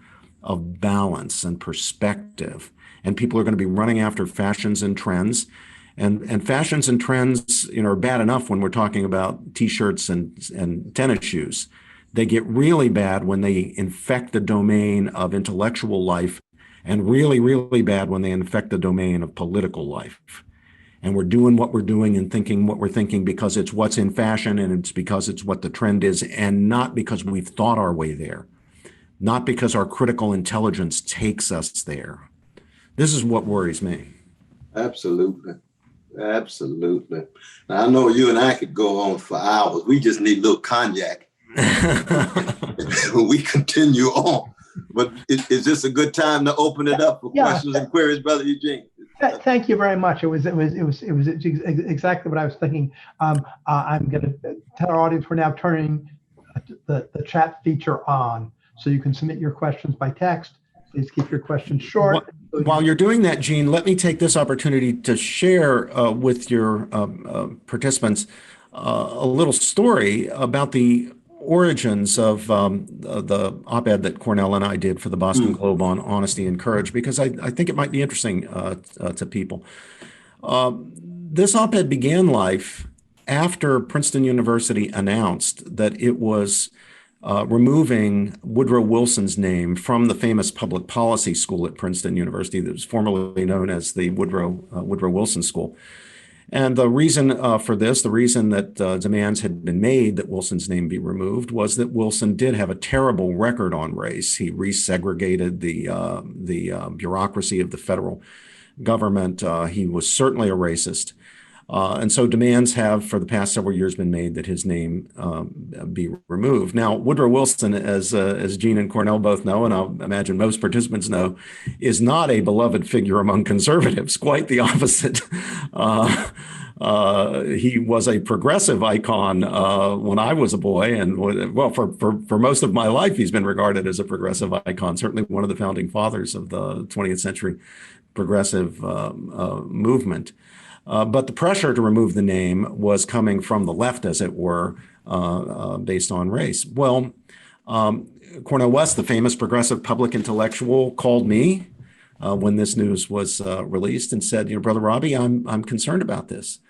balance and perspective, and people are going to be running after fashions and trends. And fashions and trends, are bad enough when we're talking about T-shirts and tennis shoes. They get really bad when they infect the domain of intellectual life, and really, really bad when they infect the domain of political life. And we're doing what we're doing and thinking what we're thinking because it's what's in fashion and it's because it's what the trend is, and not because we've thought our way there, not because our critical intelligence takes us there. This is what worries me. Absolutely. Absolutely. Now, I know you and I could go on for hours. We just need a little cognac. We continue on. But is this a good time to open it up for questions and queries, Brother Eugene? Thank you very much. It was exactly what I was thinking. I'm going to tell our audience we're now turning the chat feature on, so you can submit your questions by text. Please keep your questions short. While you're doing that, Gene, let me take this opportunity to share with your participants a little story about the origins of the op-ed that Cornel and I did for the Boston Globe on honesty and courage, because I think it might be interesting to people. This op-ed began life after Princeton University announced that it was removing Woodrow Wilson's name from the famous public policy school at Princeton University that was formerly known as the Woodrow Wilson School. And the reason for this, the reason that demands had been made that Wilson's name be removed, was that Wilson did have a terrible record on race. He resegregated the bureaucracy of the federal government. He was certainly a racist. And so demands have, for the past several years, been made that his name be removed. Now, Woodrow Wilson, as Gene and Cornel both know, and I'll imagine most participants know, is not a beloved figure among conservatives. Quite the opposite. He was a progressive icon when I was a boy, and well, for most of my life, he's been regarded as a progressive icon. Certainly, one of the founding fathers of the 20th century progressive movement. But the pressure to remove the name was coming from the left, as it were, based on race. Well, Cornel West, the famous progressive public intellectual, called me when this news was released and said, Brother Robbie, I'm concerned about this.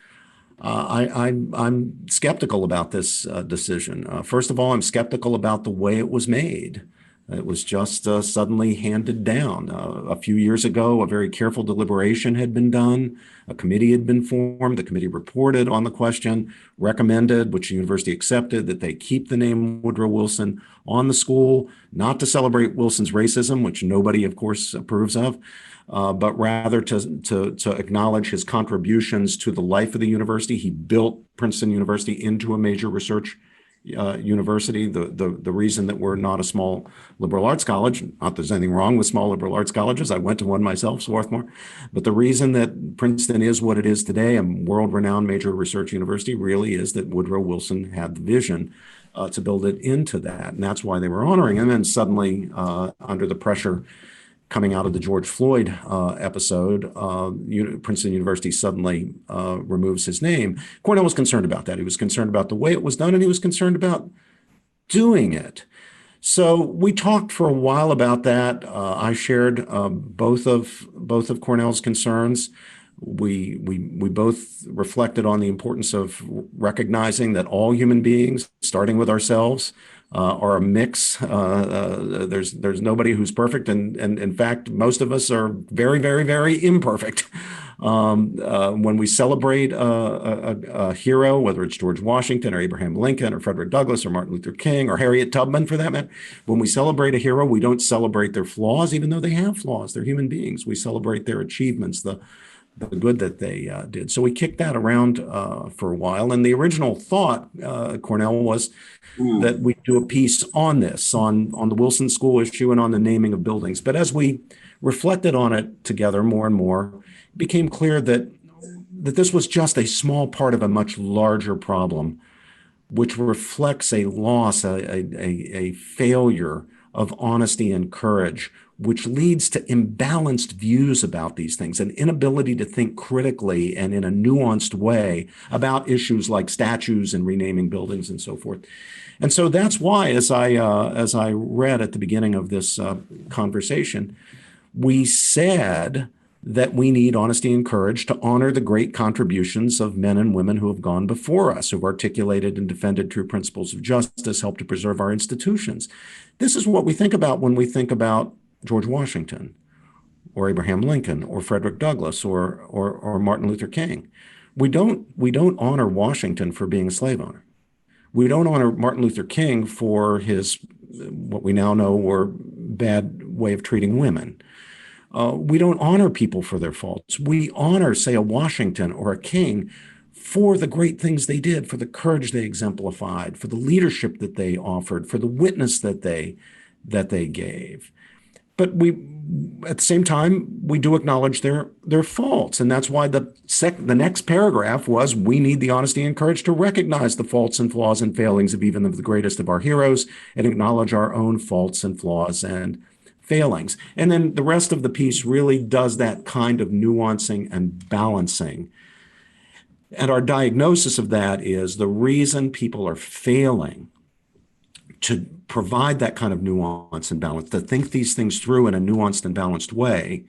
I'm skeptical about this decision. First of all, I'm skeptical about the way it was made. It was just suddenly handed down. A few years ago, a very careful deliberation had been done. A committee had been formed. The committee reported on the question, recommended, which the university accepted, that they keep the name Woodrow Wilson on the school, not to celebrate Wilson's racism, which nobody, of course, approves of, but rather to acknowledge his contributions to the life of the university. He built Princeton University into a major research university. The reason that we're not a small liberal arts college, not that there's anything wrong with small liberal arts colleges, I went to one myself, Swarthmore, but the reason that Princeton is what it is today, a world-renowned major research university, really is that Woodrow Wilson had the vision to build it into that, and that's why they were honoring him. And suddenly, under the pressure coming out of the George Floyd episode, Princeton University suddenly removes his name. Cornel was concerned about that. He was concerned about the way it was done, and he was concerned about doing it. So we talked for a while about that. I shared both of Cornel's concerns. We both reflected on the importance of recognizing that all human beings, starting with ourselves, are a mix. There's nobody who's perfect, and in fact, most of us are very, very, very imperfect. When we celebrate a hero, whether it's George Washington or Abraham Lincoln or Frederick Douglass or Martin Luther King or Harriet Tubman, for that matter, when we celebrate a hero, we don't celebrate their flaws, even though they have flaws. They're human beings. We celebrate their achievements, the good that they did. So we kicked that around for a while. And the original thought, Cornel, was that we do a piece on this, on the Wilson School issue and on the naming of buildings. But as we reflected on it together more and more, it became clear that this was just a small part of a much larger problem, which reflects a loss, a failure of honesty and courage, which leads to imbalanced views about these things, an inability to think critically and in a nuanced way about issues like statues and renaming buildings and so forth. And so that's why, as I read at the beginning of this conversation, we said that we need honesty and courage to honor the great contributions of men and women who have gone before us, who've articulated and defended true principles of justice, helped to preserve our institutions. This is what we think about when we think about George Washington or Abraham Lincoln or Frederick Douglass or Martin Luther King. We don't honor Washington for being a slave owner. We don't honor Martin Luther King for his, what we now know were bad way of treating women. We don't honor people for their faults. We honor, say, a Washington or a King for the great things they did, for the courage they exemplified, for the leadership that they offered, for the witness that they gave. But we, at the same time, we do acknowledge their faults. And that's why the next paragraph was, we need the honesty and courage to recognize the faults and flaws and failings of even of the greatest of our heroes and acknowledge our own faults and flaws and failings. And then the rest of the piece really does that kind of nuancing and balancing. And our diagnosis of that is the reason people are failing to provide that kind of nuance and balance, to think these things through in a nuanced and balanced way,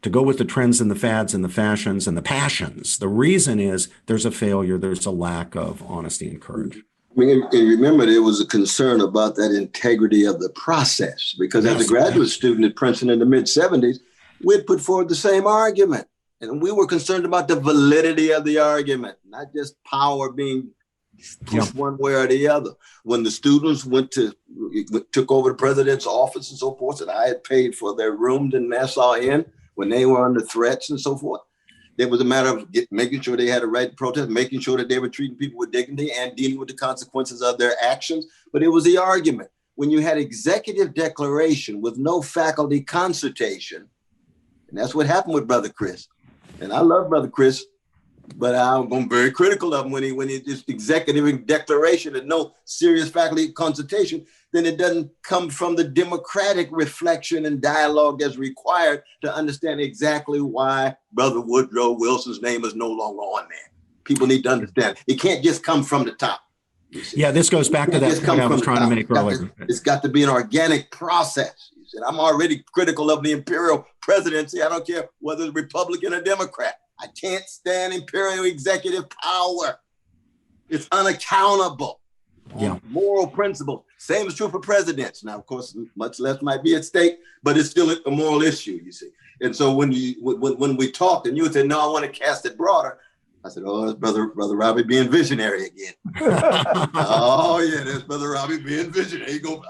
to go with the trends and the fads and the fashions and the passions. The reason is there's a failure, there's a lack of honesty and courage. And remember, there was a concern about that integrity of the process, because as a graduate student at Princeton in the mid-'70s, we'd put forward the same argument. And we were concerned about the validity of the argument, not just power being pushed one way or the other. When the students took over the president's office and so forth, and I had paid for their rooms in Nassau Inn when they were under threats and so forth, it was a matter of making sure they had a right to protest, making sure that they were treating people with dignity and dealing with the consequences of their actions. But it was the argument. When you had executive declaration with no faculty consultation, and that's what happened with Brother Chris. And I love Brother Chris, but I'm very critical of him when he just executive declaration and no serious faculty consultation, then it doesn't come from the democratic reflection and dialogue that's required to understand exactly why Brother Woodrow Wilson's name is no longer on there. People need to understand. It can't just come from the top. Yeah, this goes back to that point I was trying to make earlier. It's got to be an organic process. And I'm already critical of the imperial presidency. I don't care whether it's Republican or Democrat. I can't stand imperial executive power. It's unaccountable. Yeah. Moral principles. Same is true for presidents. Now, of course, much less might be at stake, but it's still a moral issue, you see. And so when we talked and you said, no, I want to cast it broader, I said, oh, it's Brother Robbie being visionary again. Oh, yeah, that's Brother Robbie being visionary. You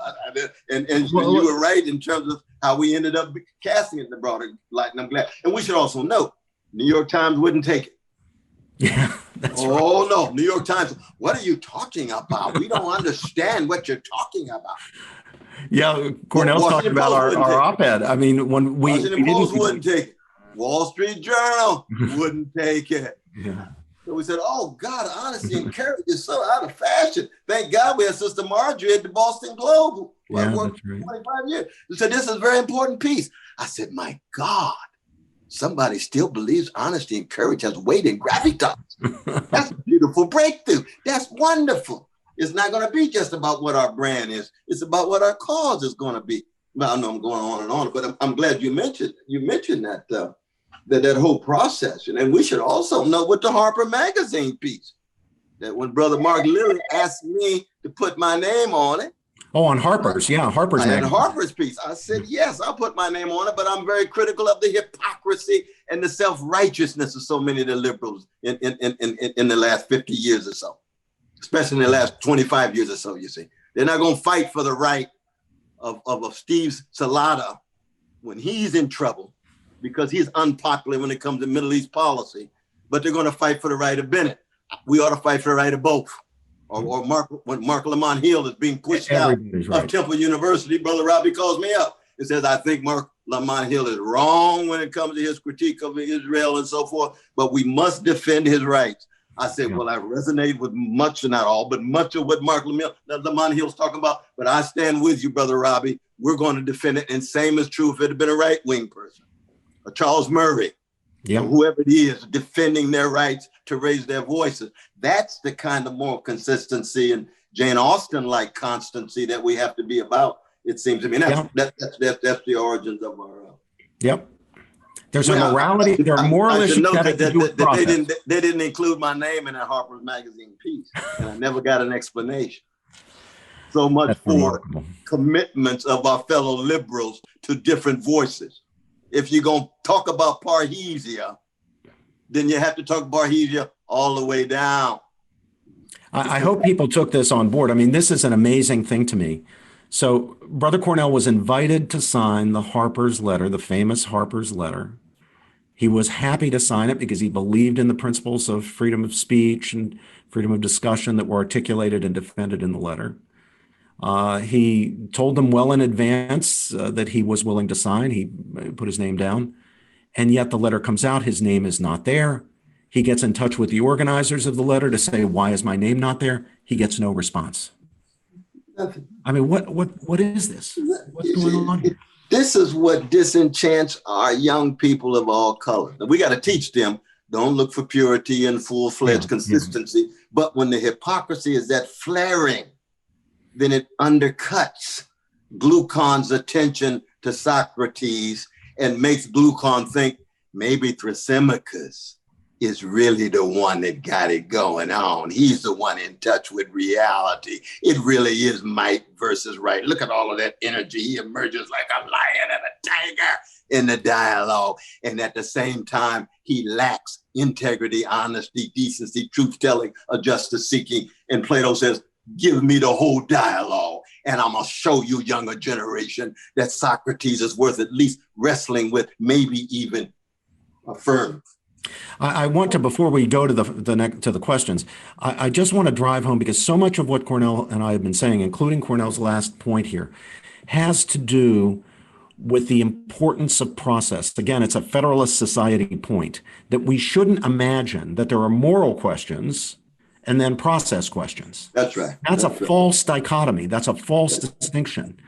were right in terms of how we ended up casting it in the broader light, and I'm glad. And we should also note, New York Times wouldn't take it. Yeah, that's right. Oh, no, New York Times, what are you talking about? We don't understand what you're talking about. Yeah, Cornel's talking about our op-ed. I mean, when Washington Post wouldn't take it. Wall Street Journal wouldn't take it. Yeah. So we said, oh, God, honesty and courage is so out of fashion. Thank God we had Sister Marjorie at the Boston Globe. Yeah, worked for 25 years. She said, this is a very important piece. I said, my God, somebody still believes honesty and courage has weight and gravitas. That's a beautiful breakthrough. That's wonderful. It's not going to be just about what our brand is. It's about what our cause is going to be. Well, I know I'm going on and on, but I'm glad you mentioned that. That whole process. And we should also know with the Harper Magazine piece, that when Brother Mark Lilly asked me to put my name on it. Oh, on Harper's. Yeah, Harper's Magazine. And Harper's piece. I said, yes, I'll put my name on it, but I'm very critical of the hypocrisy and the self-righteousness of so many of the liberals in the last 50 years or so, especially in the last 25 years or so, you see. They're not going to fight for the right of Steve Salata when he's in trouble, because he's unpopular when it comes to Middle East policy, but they're going to fight for the right of Bennett. We ought to fight for the right of both. Or when Mark Lamont Hill is being pushed out of Temple University, Brother Robbie calls me up and says, I think Mark Lamont Hill is wrong when it comes to his critique of Israel and so forth, but we must defend his rights. I said, well, I resonate with much, not all, but much of what Mark Lamont Hill's talking about, but I stand with you, Brother Robbie. We're going to defend it. And same is true if it had been a right-wing person. Charles Murray, or whoever it is, defending their rights to raise their voices. That's the kind of moral consistency and Jane Austen-like constancy that we have to be about, it seems to me. And that's the origins of our... Yep. There's a morality, there are moral issues that they didn't include my name in that Harper's Magazine piece, and I never got an explanation. So much for commitments of our fellow liberals to different voices. If you're going to talk about parrhesia, then you have to talk parrhesia all the way down. I hope people took this on board. I mean, this is an amazing thing to me. So Brother Cornel was invited to sign the Harper's letter, the famous Harper's letter. He was happy to sign it because he believed in the principles of freedom of speech and freedom of discussion that were articulated and defended in the letter. He told them well in advance that he was willing to sign. He put his name down, and yet the letter comes out. His name is not there. He gets in touch with the organizers of the letter to say, why is my name not there? He gets no response. Nothing. I mean, what is this? What's going on here? This is what disenchants our young people of all colors. We got to teach them, don't look for purity and full-fledged consistency. But when the hypocrisy is that flaring, then it undercuts Glucon's attention to Socrates and makes Glucon think maybe Thrasymachus is really the one that got it going on. He's the one in touch with reality. It really is might versus right. Look at all of that energy. He emerges like a lion and a tiger in the dialogue. And at the same time, he lacks integrity, honesty, decency, truth-telling, or justice-seeking. And Plato says, give me the whole dialogue, and I'm going to show you, younger generation, that Socrates is worth at least wrestling with, maybe even affirm. I want to, before we go to the questions, I just want to drive home, because so much of what Cornel and I have been saying, including Cornel's last point here, has to do with the importance of process. Again, it's a Federalist Society point, that we shouldn't imagine that there are moral questions and then process questions. That's right. That's a false dichotomy. That's a false distinction.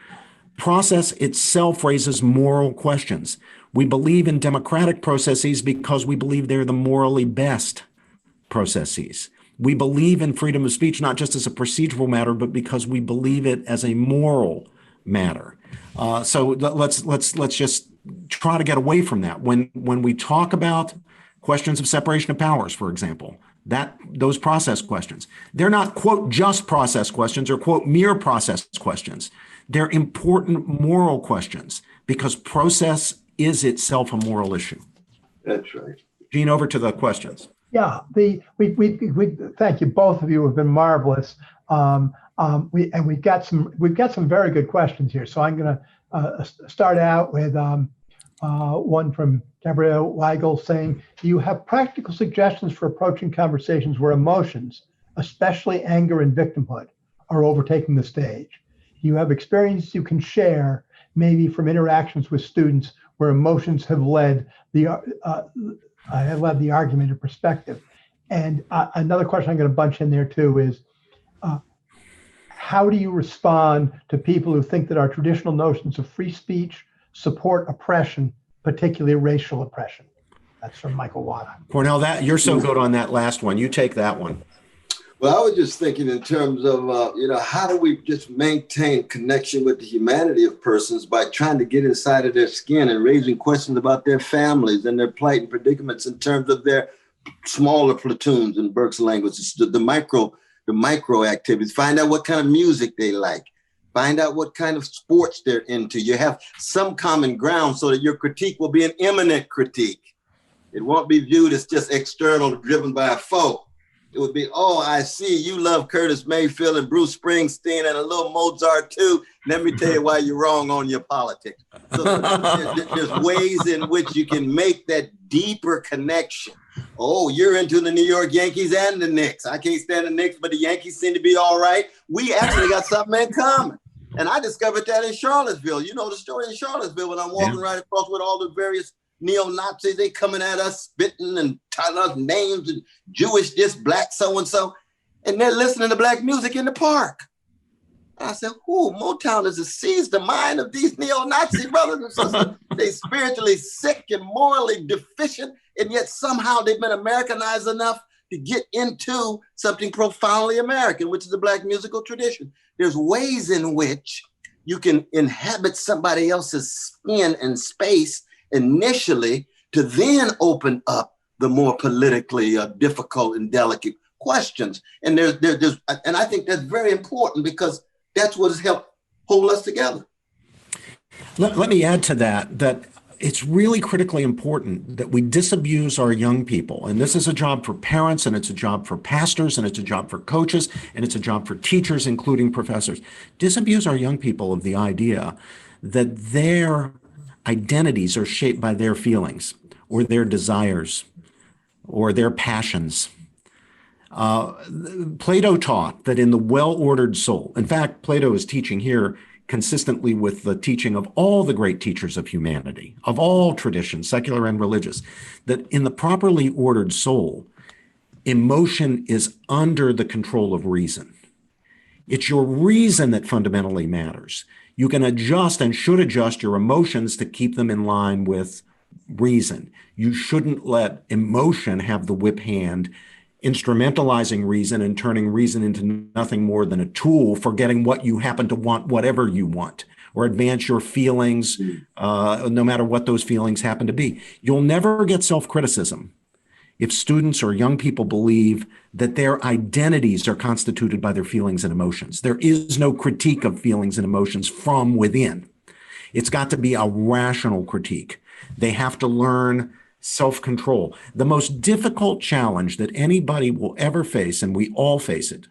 Process itself raises moral questions. We believe in democratic processes because we believe they're the morally best processes. We believe in freedom of speech, not just as a procedural matter, but because we believe it as a moral matter. So let's just try to get away from that. When we talk about questions of separation of powers, for example, those process questions, they're not, quote, just process questions or, quote, mere process questions. They're important moral questions, because process is itself a moral issue. That's right. Gene, over to the questions. Yeah, we thank you. Both of you have been marvelous. We've got some very good questions here. So I'm going to start out with one from Gabrielle Weigel saying, do you have practical suggestions for approaching conversations where emotions, especially anger and victimhood, are overtaking the stage? You have experience you can share, maybe from interactions with students where emotions have led the argument or perspective. And another question I'm going to bunch in there too is, how do you respond to people who think that our traditional notions of free speech support oppression, particularly racial oppression? That's from Michael Wada. Cornel, you're so good on that last one. You take that one. Well, I was just thinking in terms of, how do we just maintain connection with the humanity of persons by trying to get inside of their skin and raising questions about their families and their plight and predicaments in terms of their smaller platoons, in Burke's language, it's the micro activities. Find out what kind of music they like. Find out what kind of sports they're into. You have some common ground so that your critique will be an immanent critique. It won't be viewed as just external, driven by a foe. It would be, oh, I see you love Curtis Mayfield and Bruce Springsteen and a little Mozart too. Let me tell you why you're wrong on your politics. So there's ways in which you can make that deeper connection. Oh, you're into the New York Yankees and the Knicks. I can't stand the Knicks, but the Yankees seem to be all right. We actually got something in common. And I discovered that in Charlottesville. You know the story in Charlottesville when I'm walking right across with all the various neo-Nazis, they coming at us, spitting and telling us names and Jewish this, black so-and-so. And they're listening to black music in the park. And I said, Motown has seized the mind of these neo-Nazi brothers and sisters. They spiritually sick and morally deficient, and yet somehow they've been Americanized enough to get into something profoundly American, which is the black musical tradition. There's ways in which you can inhabit somebody else's skin and space initially to then open up the more politically difficult and delicate questions. And and I think that's very important because that's what has helped hold us together. Let me add to that it's really critically important that we disabuse our young people. And this is a job for parents, and it's a job for pastors, and it's a job for coaches, and it's a job for teachers, including professors. Disabuse our young people of the idea that their identities are shaped by their feelings or their desires or their passions. Plato taught that in the well-ordered soul, in fact, Plato is teaching here consistently with the teaching of all the great teachers of humanity, of all traditions, secular and religious, that in the properly ordered soul, emotion is under the control of reason. It's your reason that fundamentally matters. You can adjust and should adjust your emotions to keep them in line with reason. You shouldn't let emotion have the whip hand, instrumentalizing reason and turning reason into nothing more than a tool for getting what you happen to want, whatever you want, or advance your feelings, no matter what those feelings happen to be. You'll never get self-criticism if students or young people believe that their identities are constituted by their feelings and emotions. There is no critique of feelings and emotions from within. It's got to be a rational critique. They have to learn self-control. The most difficult challenge that anybody will ever face, and we all face it,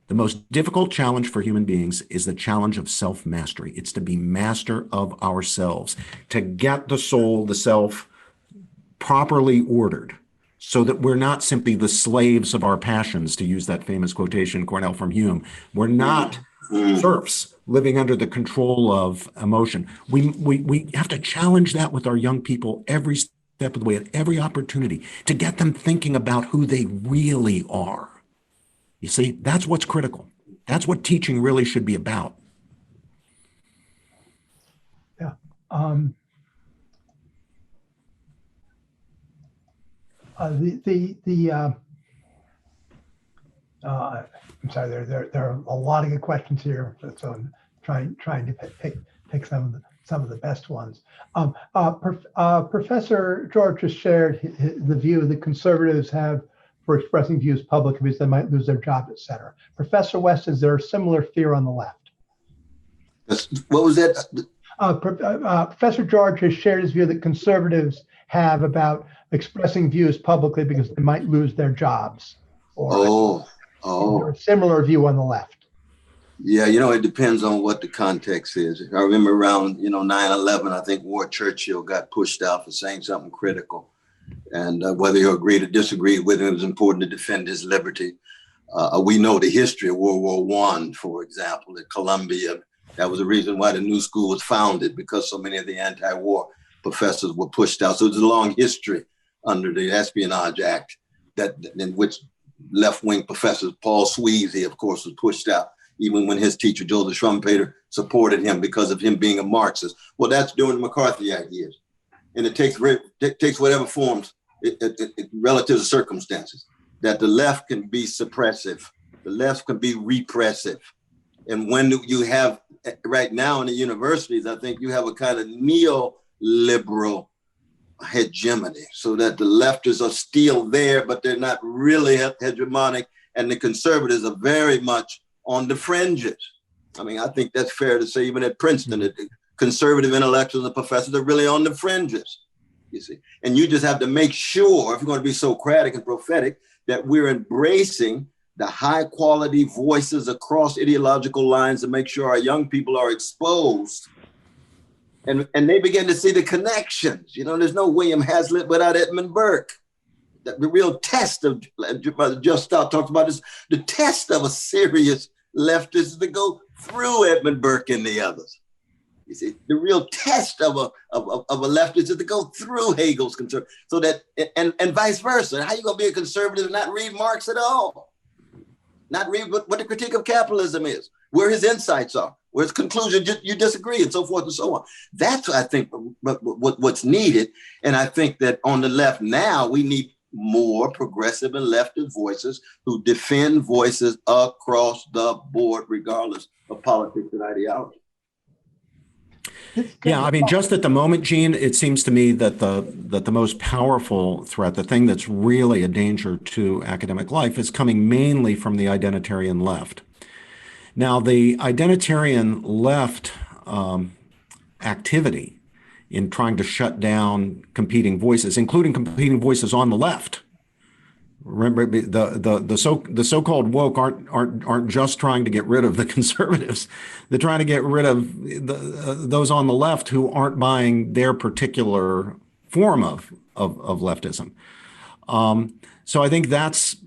the most difficult challenge for human beings is the challenge of self-mastery. It's to be master of ourselves, to get the soul, the self, properly ordered, so that we're not simply the slaves of our passions, to use that famous quotation, Cornel, from Hume. We're not serfs living under the control of emotion. We have to challenge that with our young people every step of the way, at every opportunity, to get them thinking about who they really are. You see, that's what's critical. That's what teaching really should be about. Yeah. I'm sorry. There are a lot of good questions here, so I'm trying to pick some of the best ones. Professor George has shared the view that conservatives have for expressing views publicly because they might lose their job, et cetera. Professor West, is there a similar fear on the left? What was that? Professor George has shared his view that conservatives have about expressing views publicly because they might lose their jobs. Is there a similar view on the left? Yeah, it depends on what the context is. I remember around, 9/11, I think Ward Churchill got pushed out for saying something critical. And whether you agree or disagree with him, it was important to defend his liberty. We know the history of World War I, for example, at Columbia. That was the reason why the new school was founded, because so many of the anti-war professors were pushed out. So it's a long history under the Espionage Act in which left-wing professors, Paul Sweezy, of course, was pushed out, even when his teacher, Joseph Schumpeter, supported him because of him being a Marxist. Well, that's during the McCarthy Act years. And it takes whatever forms relative to circumstances, that the left can be suppressive, the left can be repressive. And when you have, right now in the universities, I think you have a kind of neoliberal hegemony, so that the leftists are still there, but they're not really hegemonic. And the conservatives are very much on the fringes. I mean, I think that's fair to say, even at Princeton, the conservative intellectuals and professors are really on the fringes, you see. And you just have to make sure, if you're going to be Socratic and prophetic, that we're embracing the high quality voices across ideological lines to make sure our young people are exposed and they begin to see the connections. There's no William Hazlitt without Edmund Burke. The real test of, Just Stop talks about this, the test of a serious leftist is to go through Edmund Burke and the others. You see, the real test of a leftist is to go through Hegel's conservative, so that, and vice versa. How you gonna be a conservative and not read Marx at all? Not read what the critique of capitalism is, where his insights are, where his conclusion you disagree, and so forth and so on. That's what I think what's needed. And I think that on the left now, we need more progressive and leftist voices who defend voices across the board, regardless of politics and ideology. Yeah, I mean, just at the moment, Gene, it seems to me that the most powerful threat, the thing that's really a danger to academic life, is coming mainly from the identitarian left. Now, the identitarian left activity in trying to shut down competing voices, including competing voices on the left. Remember, the so-called woke aren't just trying to get rid of the conservatives; they're trying to get rid of those on the left who aren't buying their particular form of leftism. So I think that's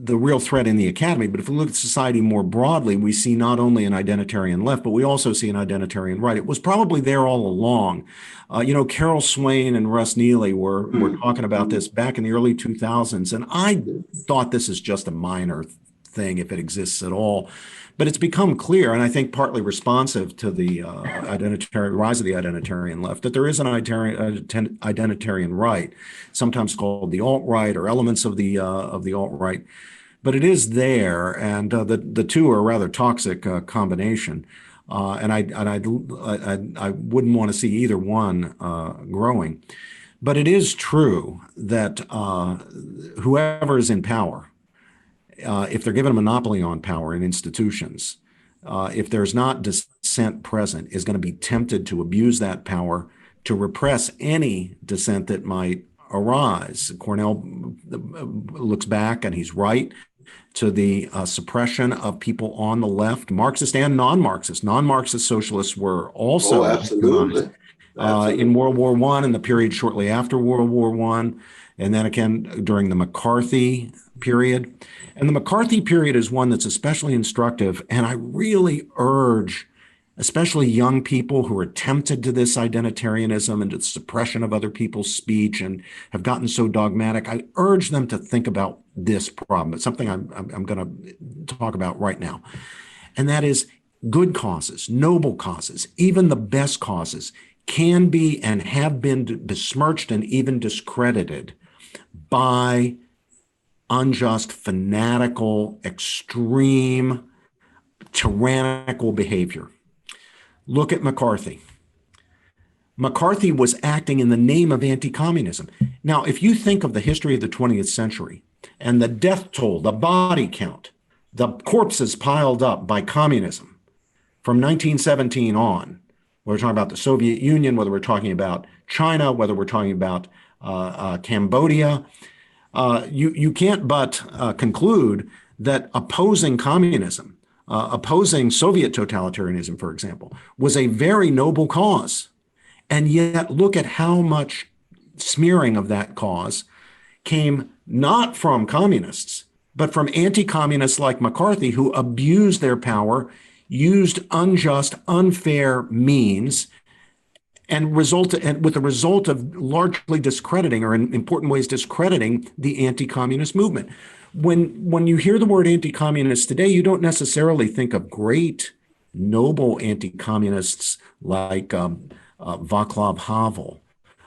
the real threat in the academy. But if we look at society more broadly, we see not only an identitarian left, but we also see an identitarian right. It was probably there all along. Carol Swain and Russ Neely were talking about this back in the early 2000s. And I thought this is just a minor thing, if it exists at all. But it's become clear, and I think partly responsive to the rise of the identitarian left, that there is an identitarian right, sometimes called the alt-right or elements of the alt-right. But it is there, and the two are a rather toxic combination. And I wouldn't want to see either one growing. But it is true that whoever is in power, if they're given a monopoly on power in institutions, if there's not dissent present, is going to be tempted to abuse that power to repress any dissent that might arise. Cornel looks back, and he's right, to the suppression of people on the left, Marxist and non-Marxist. Non-Marxist socialists were also absolutely. In World War I and the period shortly after World War I, and then again during the McCarthy period. And the McCarthy period is one that's especially instructive, and I really urge especially young people who are tempted to this identitarianism and to the suppression of other people's speech and have gotten so dogmatic. I urge them to think about this problem. It's something I'm going to talk about right now. And that is good causes, noble causes, even the best causes can be and have been besmirched and even discredited by unjust, fanatical, extreme, tyrannical behavior. Look at McCarthy. McCarthy was acting in the name of anti-communism. Now, if you think of the history of the 20th century and the death toll, the body count, the corpses piled up by communism from 1917 on, whether we're talking about the Soviet Union, whether we're talking about China, whether we're talking about Cambodia, you can't but conclude that opposing communism, opposing Soviet totalitarianism, for example, was a very noble cause. And yet look at how much smearing of that cause came not from communists, but from anti-communists like McCarthy, who abused their power, used unjust, unfair means, and with the result of largely discrediting, or in important ways discrediting, the anti-communist movement. When you hear the word anti-communist today, you don't necessarily think of great, noble anti-communists like Václav Havel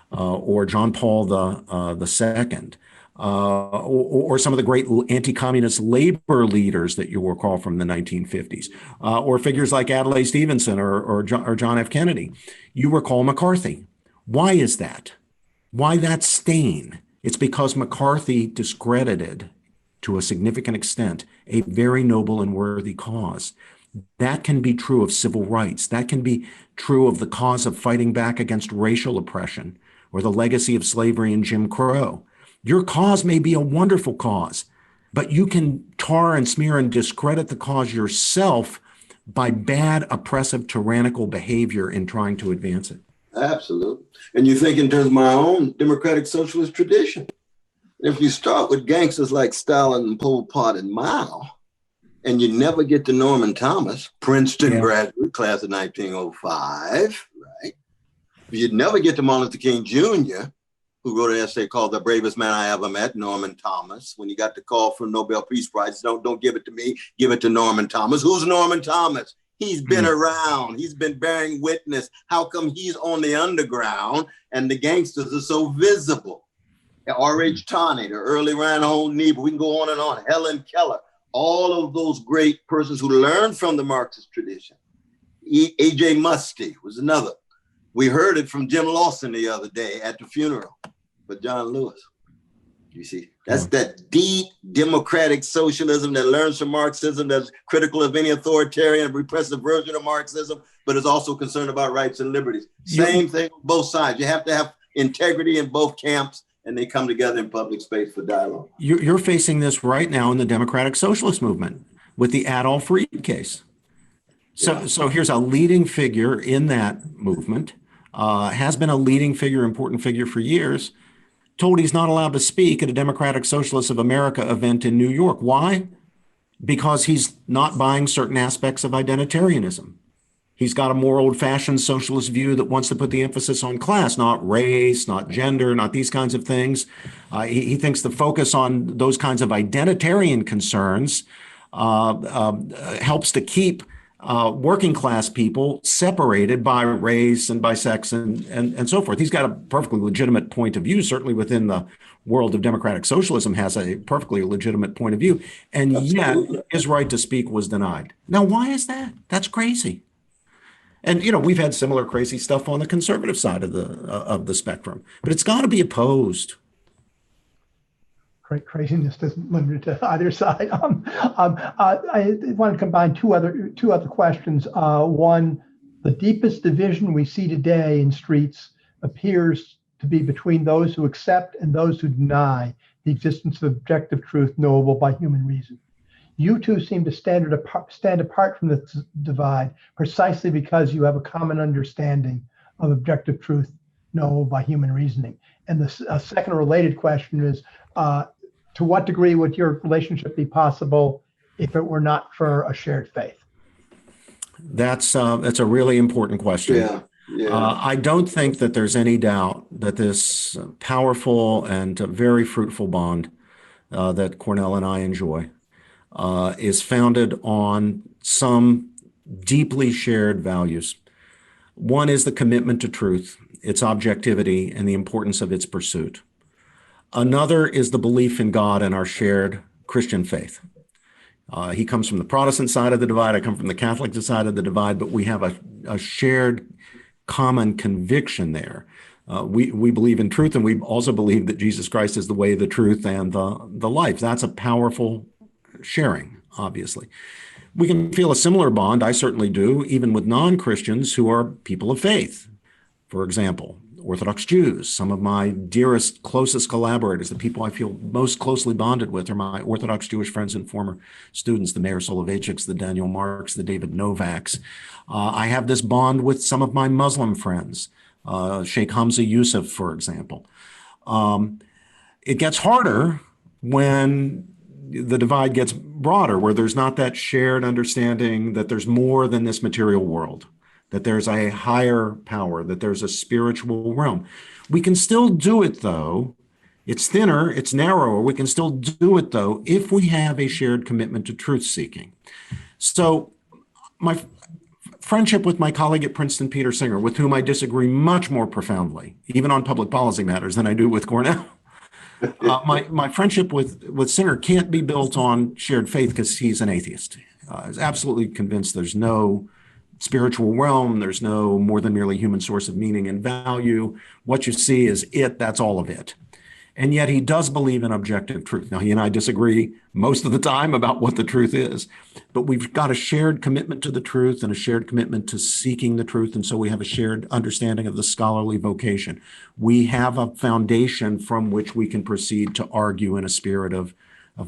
or John Paul II, or some of the great anti-communist labor leaders that you will recall from the 1950s, or figures like Adlai Stevenson or John F. Kennedy. You recall McCarthy. Why is that? Why that stain? It's because McCarthy discredited, to a significant extent, a very noble and worthy cause. That can be true of civil rights. That can be true of the cause of fighting back against racial oppression or the legacy of slavery and Jim Crow. Your cause may be a wonderful cause, but you can tar and smear and discredit the cause yourself by bad, oppressive, tyrannical behavior in trying to advance it. Absolutely. And you think in terms of my own democratic socialist tradition. If you start with gangsters like Stalin and Pol Pot and Mao, and you never get to Norman Thomas, Princeton graduate, class of 1905, right? You'd never get to Martin Luther King Jr., who wrote an essay called The Bravest Man I Ever Met, Norman Thomas. When you got the call from Nobel Peace Prize, don't give it to me, give it to Norman Thomas. Who's Norman Thomas? He's been around, he's been bearing witness. How come he's on the underground and the gangsters are so visible? R.H. Taney, the early Reinhold Niebuhr, we can go on and on, Helen Keller, all of those great persons who learned from the Marxist tradition. A.J. Muste was another. We heard it from Jim Lawson the other day at the funeral for John Lewis. You see, that's that deep democratic socialism that learns from Marxism, that's critical of any authoritarian, repressive version of Marxism, but is also concerned about rights and liberties. Same thing on both sides. You have to have integrity in both camps, and they come together in public space for dialogue. You're facing this right now in the democratic socialist movement with the Adolf Reed case. So here's a leading figure in that movement, has been a leading figure, important figure for years, told he's not allowed to speak at a Democratic Socialists of America event in New York. Why? Because he's not buying certain aspects of identitarianism. He's got a more old-fashioned socialist view that wants to put the emphasis on class, not race, not gender, not these kinds of things. He thinks the focus on those kinds of identitarian concerns helps to keep working class people separated by race and by sex and so forth. He's got a perfectly legitimate point of view, certainly within the world of democratic socialism has a perfectly legitimate point of view. And yet his right to speak was denied. Now, why is that? That's crazy. And, we've had similar crazy stuff on the conservative side of the spectrum, but it's got to be opposed. Craziness isn't limited to either side. I want to combine two other questions. One, the deepest division we see today in streets appears to be between those who accept and those who deny the existence of objective truth knowable by human reason. You two seem to stand apart from this divide precisely because you have a common understanding of objective truth knowable by human reasoning. And the second related question is, to what degree would your relationship be possible if it were not for a shared faith? That's a really important question. Yeah. I don't think that there's any doubt that this powerful and very fruitful bond that Cornel and I enjoy is founded on some deeply shared values. One is the commitment to truth, its objectivity, and the importance of its pursuit. Another is the belief in God and our shared Christian faith. He comes from the Protestant side of the divide. I come from the Catholic side of the divide, but we have a shared common conviction there. We believe in truth, and we also believe that Jesus Christ is the way, the truth, and the life. That's a powerful sharing, obviously. We can feel a similar bond, I certainly do, even with non-Christians who are people of faith. For example, Orthodox Jews, some of my dearest, closest collaborators, the people I feel most closely bonded with are my Orthodox Jewish friends and former students, the Meir Soloveitchiks, the Daniel Marks, the David Novaks. I have this bond with some of my Muslim friends, Sheikh Hamza Yusuf, for example. It gets harder when the divide gets broader, where there's not that shared understanding that there's more than this material world, that there's a higher power, that there's a spiritual realm. We can still do it, though. It's thinner, it's narrower. We can still do it, though, if we have a shared commitment to truth-seeking. So my friendship with my colleague at Princeton, Peter Singer, with whom I disagree much more profoundly, even on public policy matters, than I do with Cornel. My friendship with Singer can't be built on shared faith because he's an atheist. He's absolutely convinced there's no spiritual realm, there's no more than merely human source of meaning and value. What you see is it, that's all of it. And yet he does believe in objective truth. Now, he and I disagree most of the time about what the truth is, but we've got a shared commitment to the truth and a shared commitment to seeking the truth. And so we have a shared understanding of the scholarly vocation. We have a foundation from which we can proceed to argue in a spirit of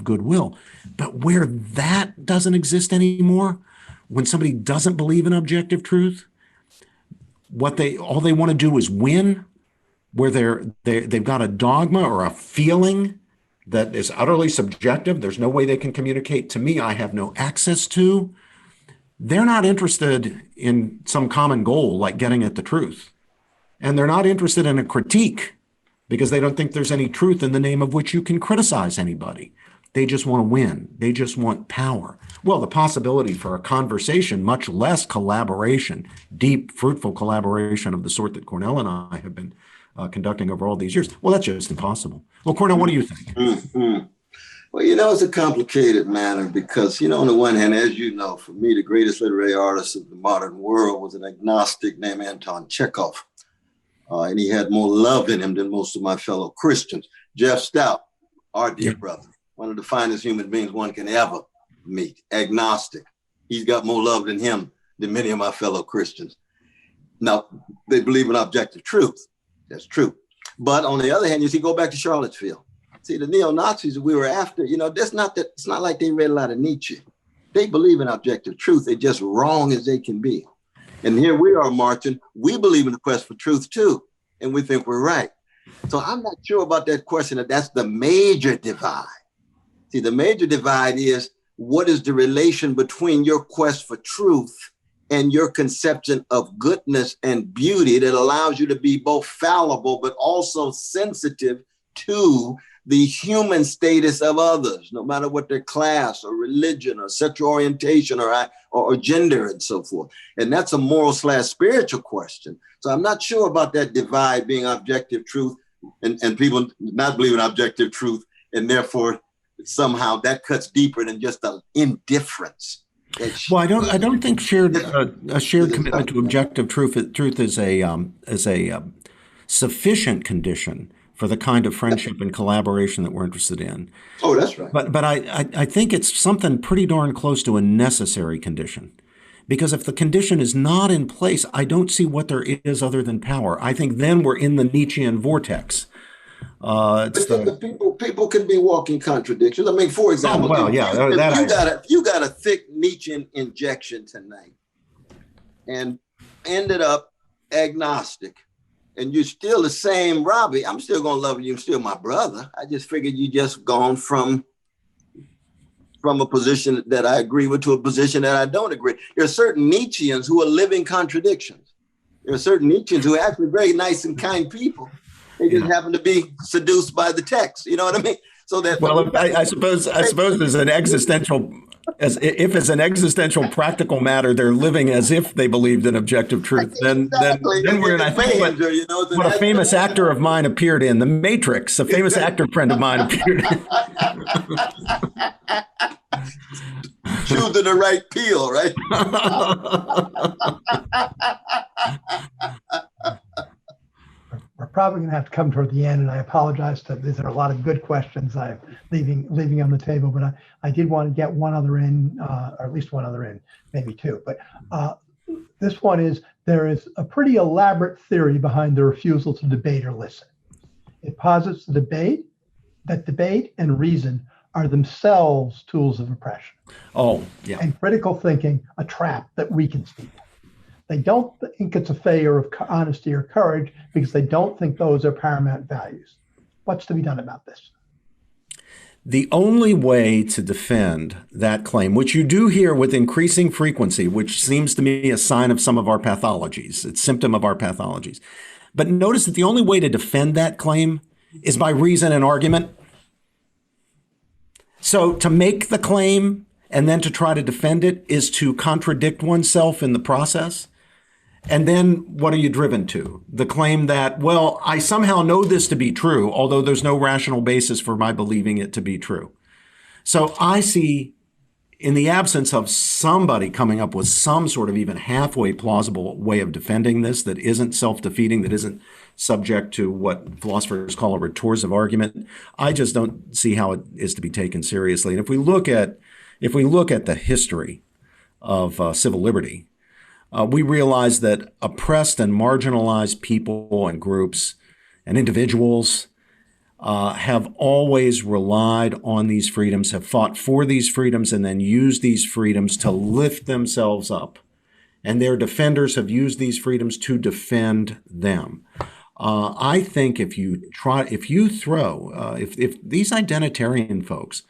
goodwill. But where that doesn't exist anymore, when somebody doesn't believe in objective truth, all they want to do is win, where they've got a dogma or a feeling that is utterly subjective. There's no way they can communicate to me. I have no access to. They're not interested in some common goal like getting at the truth. And they're not interested in a critique because they don't think there's any truth in the name of which you can criticize anybody. They just want to win. They just want power. Well, the possibility for a conversation, much less collaboration, deep, fruitful collaboration of the sort that Cornel and I have been conducting over all these years, well, that's just impossible. Well, Cornel, what do you think? Mm-hmm. Well, it's a complicated matter because, on the one hand, as you know, for me, the greatest literary artist of the modern world was an agnostic named Anton Chekhov. And he had more love in him than most of my fellow Christians. Jeff Stout, our dear brother, one of the finest human beings one can ever meet, agnostic. He's got more love in him than many of my fellow Christians. Now, they believe in objective truth. That's true. But on the other hand, you see, go back to Charlottesville. See, the neo-Nazis that we were after, it's not like they read a lot of Nietzsche. They believe in objective truth. They're just wrong as they can be. And here we are marching. We believe in the quest for truth too. And we think we're right. So I'm not sure about that question that's the major divide. See, the major divide is what is the relation between your quest for truth and your conception of goodness and beauty that allows you to be both fallible, but also sensitive to the human status of others, no matter what their class or religion or sexual orientation or gender and so forth. And that's a moral/spiritual question. So I'm not sure about that divide being objective truth and people not believing objective truth. And therefore, somehow that cuts deeper than just an indifference. Well, I don't think a shared commitment to objective truth is a sufficient condition for the kind of friendship and collaboration that we're interested in. Oh, that's right. But I think it's something pretty darn close to a necessary condition. Because if the condition is not in place, I don't see what there is other than power. I think then we're in the Nietzschean vortex. People can be walking contradictions. I mean, for example, if you got a thick Nietzschean injection tonight and ended up agnostic, and you're still the same Robbie, I'm still gonna love you. You're still my brother. I just figured you just gone from a position that I agree with to a position that I don't agree. There are certain Nietzscheans who are living contradictions. There are certain Nietzscheans who are actually very nice and kind people. They just happen to be seduced by the text. You know what I mean? So that I suppose there's an existential, if it's an existential practical matter, they're living as if they believed in objective truth. Then we're in. I think what a famous actor of mine appeared in The Matrix. A famous actor friend of mine appeared in. Choosing the right peel, right? We're probably going to have to come toward the end, and I apologize. There are a lot of good questions I'm leaving on the table, but I did want to get one other in, or at least one other in, maybe two. But this one is, there is a pretty elaborate theory behind the refusal to debate or listen. It posits that debate and reason are themselves tools of oppression. Oh, yeah. And critical thinking, a trap that weakens people. They don't think it's a failure of honesty or courage because they don't think those are paramount values. What's to be done about this? The only way to defend that claim, which you do hear with increasing frequency, which seems to me a sign of some of our pathologies, it's a symptom of our pathologies. But notice that the only way to defend that claim is by reason and argument. So to make the claim and then to try to defend it is to contradict oneself in the process. And then what are you driven to? The claim that, well, I somehow know this to be true, although there's no rational basis for my believing it to be true. So I see, in the absence of somebody coming up with some sort of even halfway plausible way of defending this that isn't self-defeating, that isn't subject to what philosophers call a retorsive argument, I just don't see how it is to be taken seriously. And if we look at the history of civil liberty, we realize that oppressed and marginalized people and groups and individuals have always relied on these freedoms, have fought for these freedoms, and then used these freedoms to lift themselves up. And their defenders have used these freedoms to defend them. I think if these identitarian folks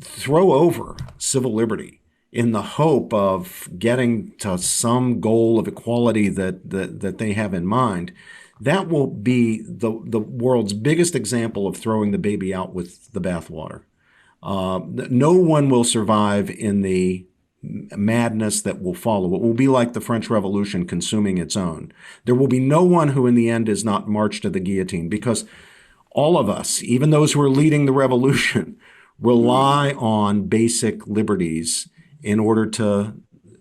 throw over civil liberty in the hope of getting to some goal of equality that they have in mind, that will be the world's biggest example of throwing the baby out with the bathwater. No one will survive in the madness that will follow. It will be like the French Revolution consuming its own. There will be no one who in the end is not marched to the guillotine, because all of us, even those who are leading the revolution, rely on basic liberties in order to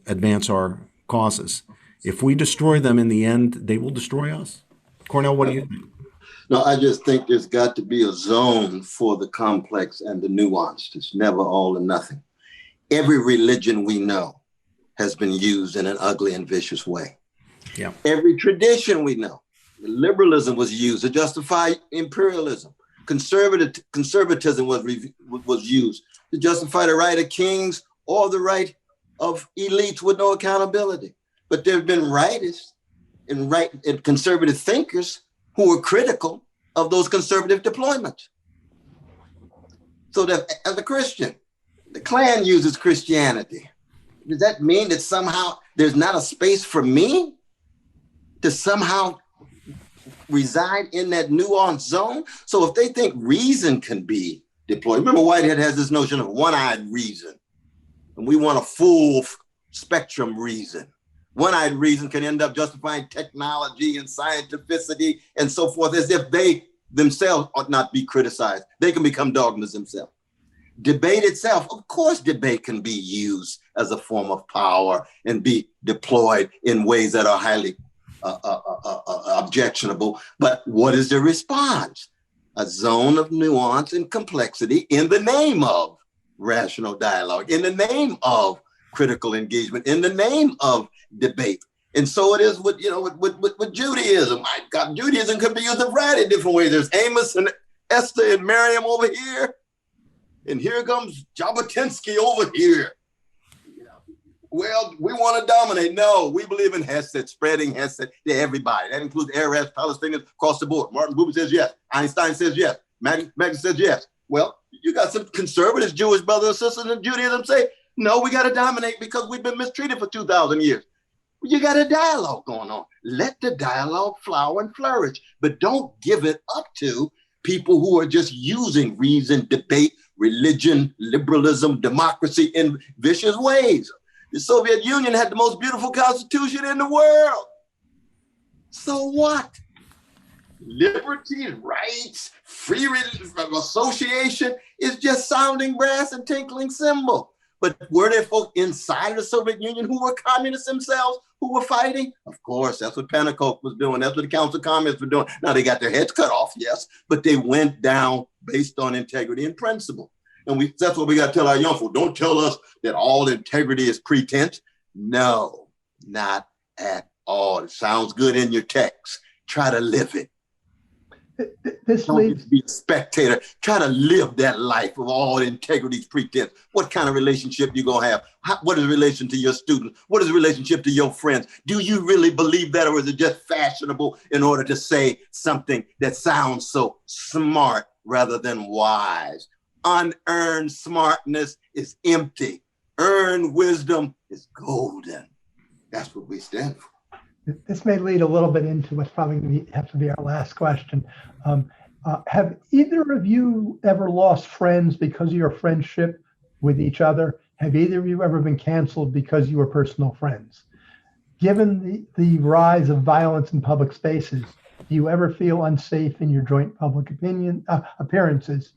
advance our causes. If we destroy them in the end, they will destroy us. Cornel, what do you think? No, I just think there's got to be a zone for the complex and the nuanced. It's never all or nothing. Every religion we know has been used in an ugly and vicious way. Yeah. Every tradition we know, liberalism was used to justify imperialism. Conservatism was used to justify the right of kings or the right of elites with no accountability. But there have been rightists and conservative thinkers who were critical of those conservative deployments. So that as a Christian, the Klan uses Christianity. Does that mean that somehow there's not a space for me to somehow reside in that nuanced zone? So if they think reason can be deployed, remember Whitehead has this notion of one-eyed reason, and we want a full spectrum reason. One-eyed reason can end up justifying technology and scientificity and so forth, as if they themselves ought not be criticized. They can become dogmas themselves. Debate itself, of course, debate can be used as a form of power and be deployed in ways that are highly objectionable. But what is the response? A zone of nuance and complexity in the name of rational dialogue, in the name of critical engagement, in the name of debate. And so it is with Judaism. My God, Judaism could be used in a variety of different ways. There's Amos and Esther and Miriam over here, and here comes Jabotinsky over here. Well, we want to dominate. No, we believe in Hesed, spreading Hesed to everybody. That includes Arabs, Palestinians, across the board. Martin Buber says yes. Einstein says yes. Maggie says yes. Well, you got some conservative Jewish brothers and sisters in Judaism say, no, we got to dominate because we've been mistreated for 2,000 years. You got a dialogue going on. Let the dialogue flower and flourish, but don't give it up to people who are just using reason, debate, religion, liberalism, democracy in vicious ways. The Soviet Union had the most beautiful constitution in the world. So what? Liberty, rights, free association is just sounding brass and tinkling cymbal. But were there folk inside the Soviet Union who were communists themselves, who were fighting? Of course, that's what Pannekow was doing. That's what the Council of Communists were doing. Now they got their heads cut off, yes, but they went down based on integrity and principle. And that's what we got to tell our young folk. Don't tell us that all integrity is pretense. No, not at all. It sounds good in your text. Try to live it. Don't just be a spectator. Try to live that life of all integrity's pretense. What kind of relationship you gonna have? What is the relation to your students? What is the relationship to your friends? Do you really believe that, or is it just fashionable in order to say something that sounds so smart rather than wise? Unearned smartness is empty. Earned wisdom is golden. That's what we stand for. This may lead a little bit into what's probably going to have to be our last question. Have either of you ever lost friends because of your friendship with each other? Have either of you ever been canceled because you were personal friends? Given the rise of violence in public spaces, do you ever feel unsafe in your joint public appearances?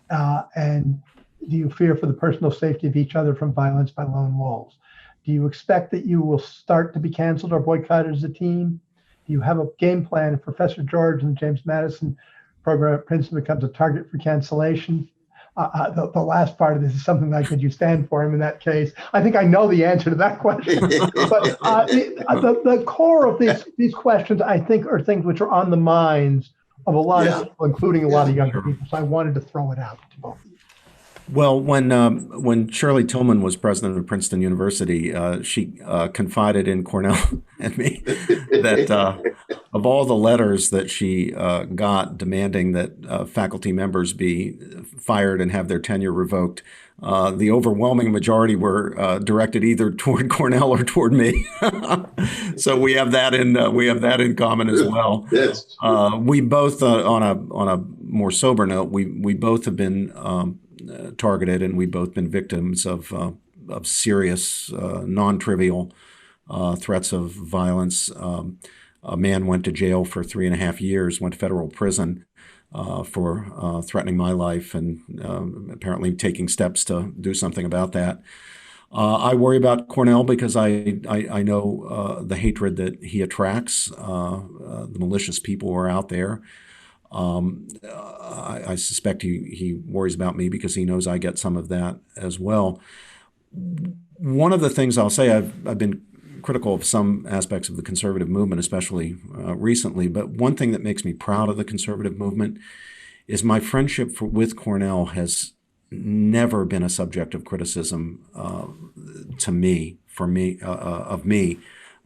And do you fear for the personal safety of each other from violence by lone wolves? Do you expect that you will start to be canceled or boycotted as a team? Do you have a game plan if Professor George and the James Madison program at Princeton becomes a target for cancellation? The last part of this is something like, could you stand for him in that case? I think I know the answer to that question. But the core of these questions, I think, are things which are on the minds of a lot of people, including a lot of younger people. So I wanted to throw it out to both of you. Well, when Shirley Tillman was president of Princeton University, she confided in Cornel and me that of all the letters that she got demanding that faculty members be fired and have their tenure revoked, the overwhelming majority were directed either toward Cornel or toward me. So we have that in common as well. Yes. We both, on a more sober note, we both have been targeted, and we've both been victims of serious, non-trivial threats of violence. A man went to jail for 3.5 years, went to federal prison for threatening my life and apparently taking steps to do something about that. I worry about Cornel because I know the hatred that he attracts, the malicious people who are out there. I suspect he worries about me because he knows I get some of that as well. One of the things I'll say, I've been critical of some aspects of the conservative movement, especially recently, but one thing that makes me proud of the conservative movement is my friendship with Cornel has never been a subject of criticism of me.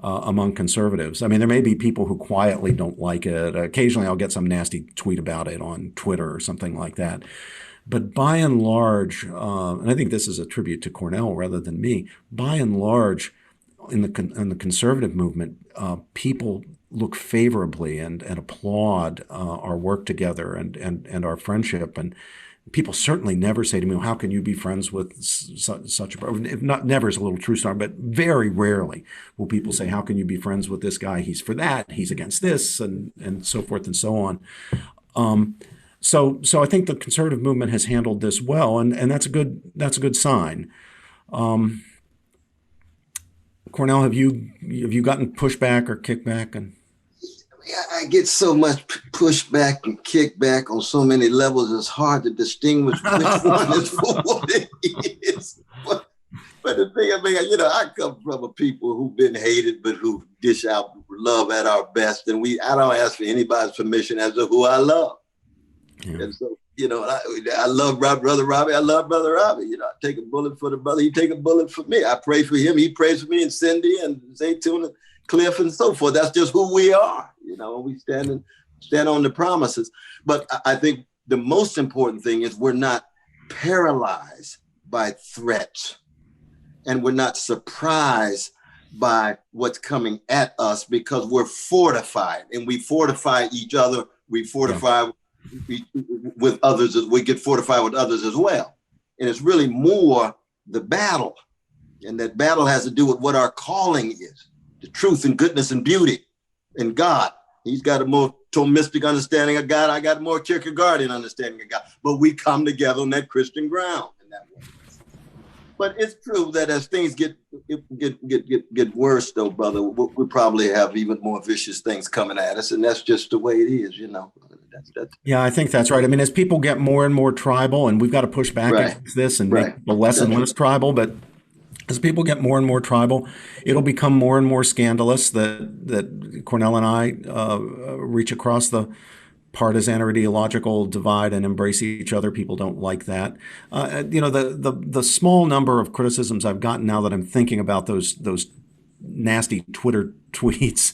Among conservatives. I mean, there may be people who quietly don't like it. Occasionally I'll get some nasty tweet about it on Twitter or something like that. But by and large, and I think this is a tribute to Cornel rather than me, by and large, in the conservative movement, people look favorably and applaud our work together and our friendship. And people certainly never say to me, well, how can you be friends with such a, if not never is a little true story, but very rarely will people say, how can you be friends with this guy? He's for that, he's against this, and so forth and so on. So I think the conservative movement has handled this well, and that's a good sign. Cornel, have you gotten pushback or kickback? And I get so much pushback and kickback on so many levels. It's hard to distinguish which one is for what it is. But the thing, I mean, I come from a people who've been hated, but who dish out love at our best. And I don't ask for anybody's permission as to who I love. Yeah. And so, I love Brother Robbie. I love Brother Robbie. I take a bullet for the brother. He take a bullet for me. I pray for him. He prays for me, and Cindy and Zaytun and Cliff and so forth. That's just who we are. We stand on the promises. But I think the most important thing is we're not paralyzed by threats, and we're not surprised by what's coming at us, because we're fortified, and we fortify each other. We fortify with others, as we get fortified with others as well. And it's really more the battle. And that battle has to do with what our calling is, the truth and goodness and beauty in God. He's got a more Thomistic understanding of God. I got a more Kierkegaardian understanding of God. But we come together on that Christian ground in that way. But it's true that as things get worse, though, brother, we probably have even more vicious things coming at us, and that's just the way it is, Yeah, I think that's right. I mean, as people get more and more tribal, and we've got to push back against this and make people less and less tribal, but as people get more and more tribal, it'll become more and more scandalous that Cornel and I reach across the partisan or ideological divide and embrace each other. People don't like that. The small number of criticisms I've gotten now that I'm thinking about those nasty Twitter tweets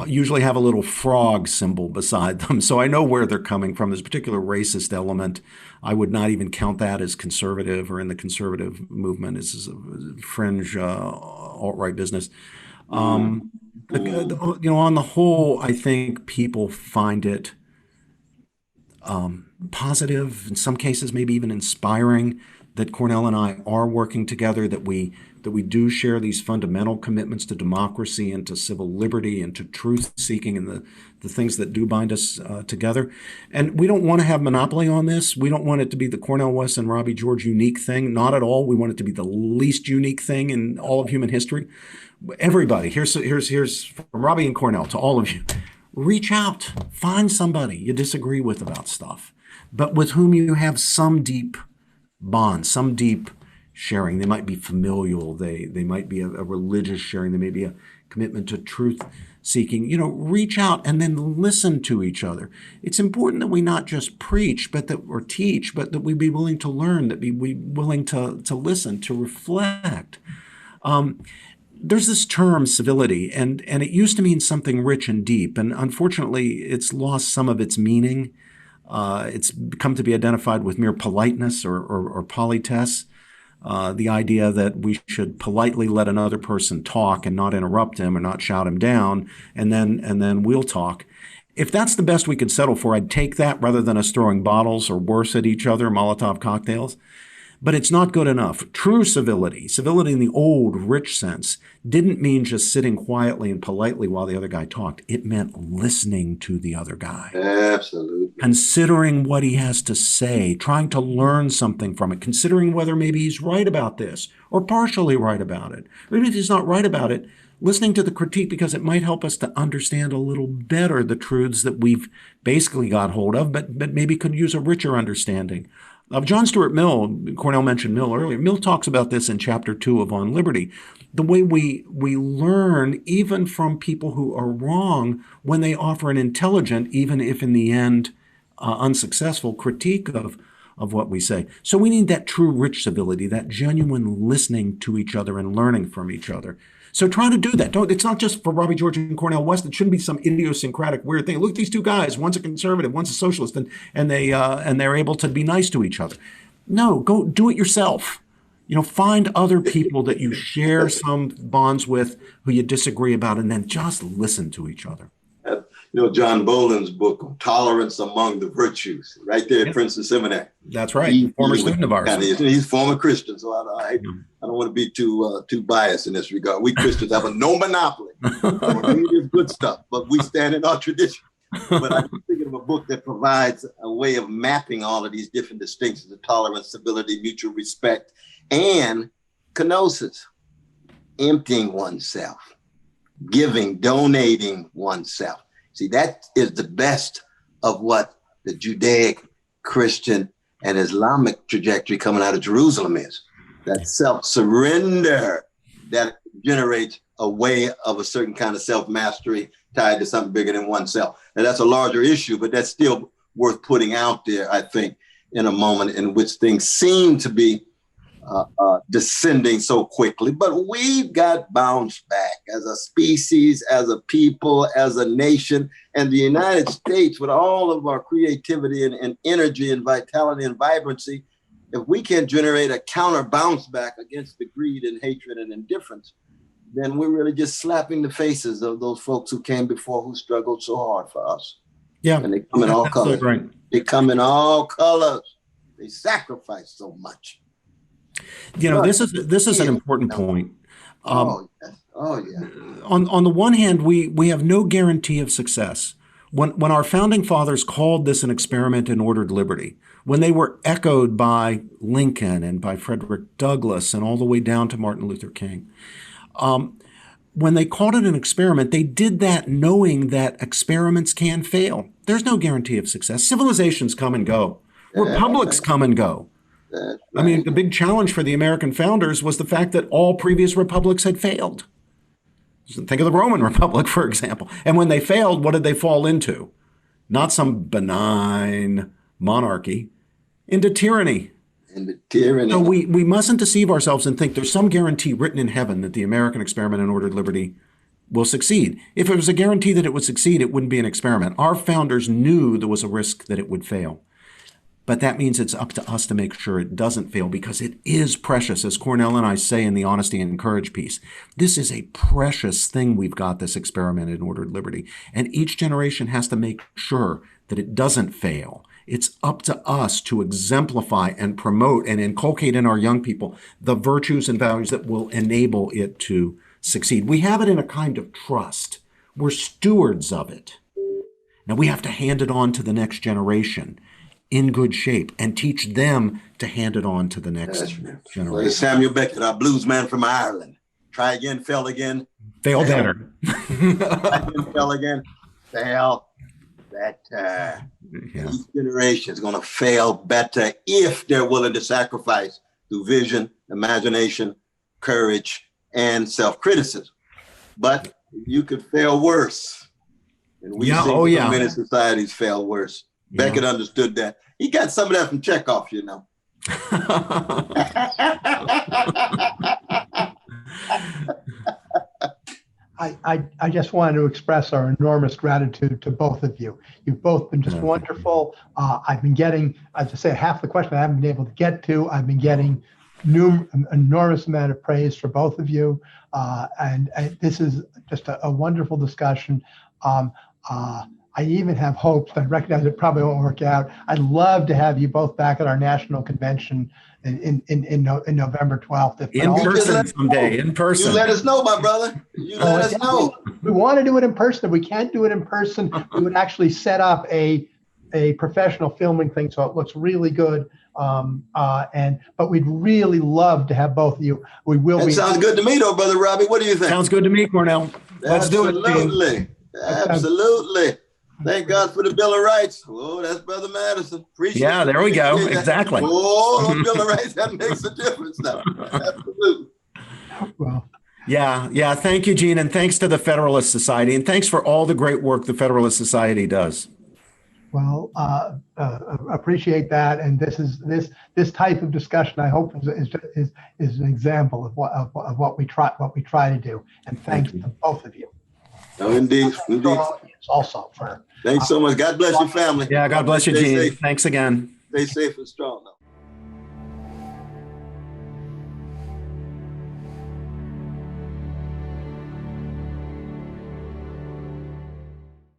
usually have a little frog symbol beside them. So I know where they're coming from. There's a particular racist element. I would not even count that as conservative or in the conservative movement. It's a fringe alt-right business. On the whole, I think people find it positive, in some cases maybe even inspiring, that Cornel and I are working together, that we do share these fundamental commitments to democracy and to civil liberty and to truth seeking and the things that do bind us together. And we don't want to have monopoly on this. We don't want it to be the Cornel West and Robbie George unique thing. Not at all. We want it to be the least unique thing in all of human history. Everybody, here's from Robbie and Cornel to all of you. Reach out, find somebody you disagree with about stuff, but with whom you have some deep bond, some deep sharing. They might be familial, they might be a religious sharing, they may be a commitment to truth seeking. Reach out and then listen to each other. It's important that we not just preach or teach, but that we be willing to learn, that we be willing to listen, to reflect. There's this term civility, and it used to mean something rich and deep, and unfortunately it's lost some of its meaning. It's come to be identified with mere politeness or politesse, the idea that we should politely let another person talk and not interrupt him or not shout him down, and then we'll talk. If that's the best we could settle for, I'd take that rather than us throwing bottles or worse at each other, Molotov cocktails. But it's not good enough. True civility in the old, rich sense, didn't mean just sitting quietly and politely while the other guy talked. It meant listening to the other guy. Absolutely. Considering what he has to say, trying to learn something from it, considering whether maybe he's right about this or partially right about it. Or even if he's not right about it, listening to the critique because it might help us to understand a little better the truths that we've basically got hold of, but maybe could use a richer understanding. John Stuart Mill, Cornel mentioned Mill earlier. Mill talks about this in chapter 2 of On Liberty. The way we learn even from people who are wrong when they offer an intelligent, even if in the end unsuccessful, critique of what we say. So we need that true rich civility, that genuine listening to each other and learning from each other. So try to do that. It's not just for Robbie George and Cornel West. It shouldn't be some idiosyncratic weird thing. Look at these two guys. One's a conservative, one's a socialist, and they're able to be nice to each other. No, go do it yourself. Find other people that you share some bonds with who you disagree about, and then just listen to each other. John Boland's book on tolerance among the virtues, right there at Princeton Seminary. That's right. Former student of ours. He's former Christian, so I don't want to be too biased in this regard. We Christians have no monopoly on any of this good stuff, but we stand in our tradition. But I'm thinking of a book that provides a way of mapping all of these different distinctions of tolerance, civility, mutual respect, and kenosis. emptying oneself, giving, donating oneself. See, that is the best of what the Judaic, Christian, and Islamic trajectory coming out of Jerusalem is. That self-surrender that generates a way of a certain kind of self-mastery tied to something bigger than oneself. And that's a larger issue, but that's still worth putting out there, I think, in a moment in which things seem to be descending so quickly. But we've got bounced back as a species, as a people, as a nation. And the United States, with all of our creativity and energy and vitality and vibrancy, if we can generate a counter bounce back against the greed and hatred and indifference, then we're really just slapping the faces of those folks who came before, who struggled so hard for us. Yeah. And they come in all colors. Right. They come in all colors. They sacrifice so much. You know, this is an important point. Oh yeah. On the one hand, we have no guarantee of success. When our founding fathers called this an experiment in ordered liberty, when they were echoed by Lincoln and by Frederick Douglass and all the way down to Martin Luther King, when they called it an experiment, they did that knowing that experiments can fail. There's no guarantee of success. Civilizations come and go. Republics come and go. Right. I mean, the big challenge for the American founders was the fact that all previous republics had failed. Think of the Roman Republic, for example. And when they failed, what did they fall into? Not some benign monarchy, into tyranny. So we mustn't deceive ourselves and think there's some guarantee written in heaven that the American experiment in ordered liberty will succeed. If it was a guarantee that it would succeed, it wouldn't be an experiment. Our founders knew there was a risk that it would fail. But that means it's up to us to make sure it doesn't fail, because it is precious, as Cornel and I say in the Honesty and Courage piece. This is a precious thing we've got, this experiment in ordered liberty. And each generation has to make sure that it doesn't fail. It's up to us to exemplify and promote and inculcate in our young people the virtues and values that will enable it to succeed. We have it in a kind of trust. We're stewards of it. Now we have to hand it on to the next generation in good shape and teach them to hand it on to the next generation. Well, Samuel Beckett, our blues man from Ireland. Try again, fail again. Fail better. Try again, fail again. Fail better. Yeah. Each generation is going to fail better if they're willing to sacrifice through vision, imagination, courage, and self-criticism. But you could fail worse. And we've seen many societies fail worse. Beckett understood that. He got some of that from Chekhov, you know. I just wanted to express our enormous gratitude to both of you. You've both been just wonderful. I've been getting, as I say, half the question I haven't been able to get to. I've been getting enormous amount of praise for both of you. And this is just a wonderful discussion. I even have hopes, I recognize it probably won't work out. I'd love to have you both back at our national convention in November 12th. In person someday, in person. You let us know, my brother. You let us know. We want to do it in person. If we can't do it in person, we would actually set up a professional filming thing so it looks really good. But we'd really love to have both of you. We will. That sounds good to me, though, Brother Robbie. What do you think? Sounds good to me, Cornel. Let's do it. Absolutely. Thank God for the Bill of Rights. Oh, that's Brother Madison. Appreciate it. There we go. Exactly. Oh, Bill of Rights, that makes a difference now. Absolutely. Well. Yeah. Thank you, Gene, and thanks to the Federalist Society, and thanks for all the great work the Federalist Society does. Well, appreciate that, and this type of discussion, I hope, is an example of what we try to do. And thanks to both of you. Oh, indeed. Also for thanks so much. God bless your family. Yeah, God bless you, Gene. Thanks again. Stay safe and strong.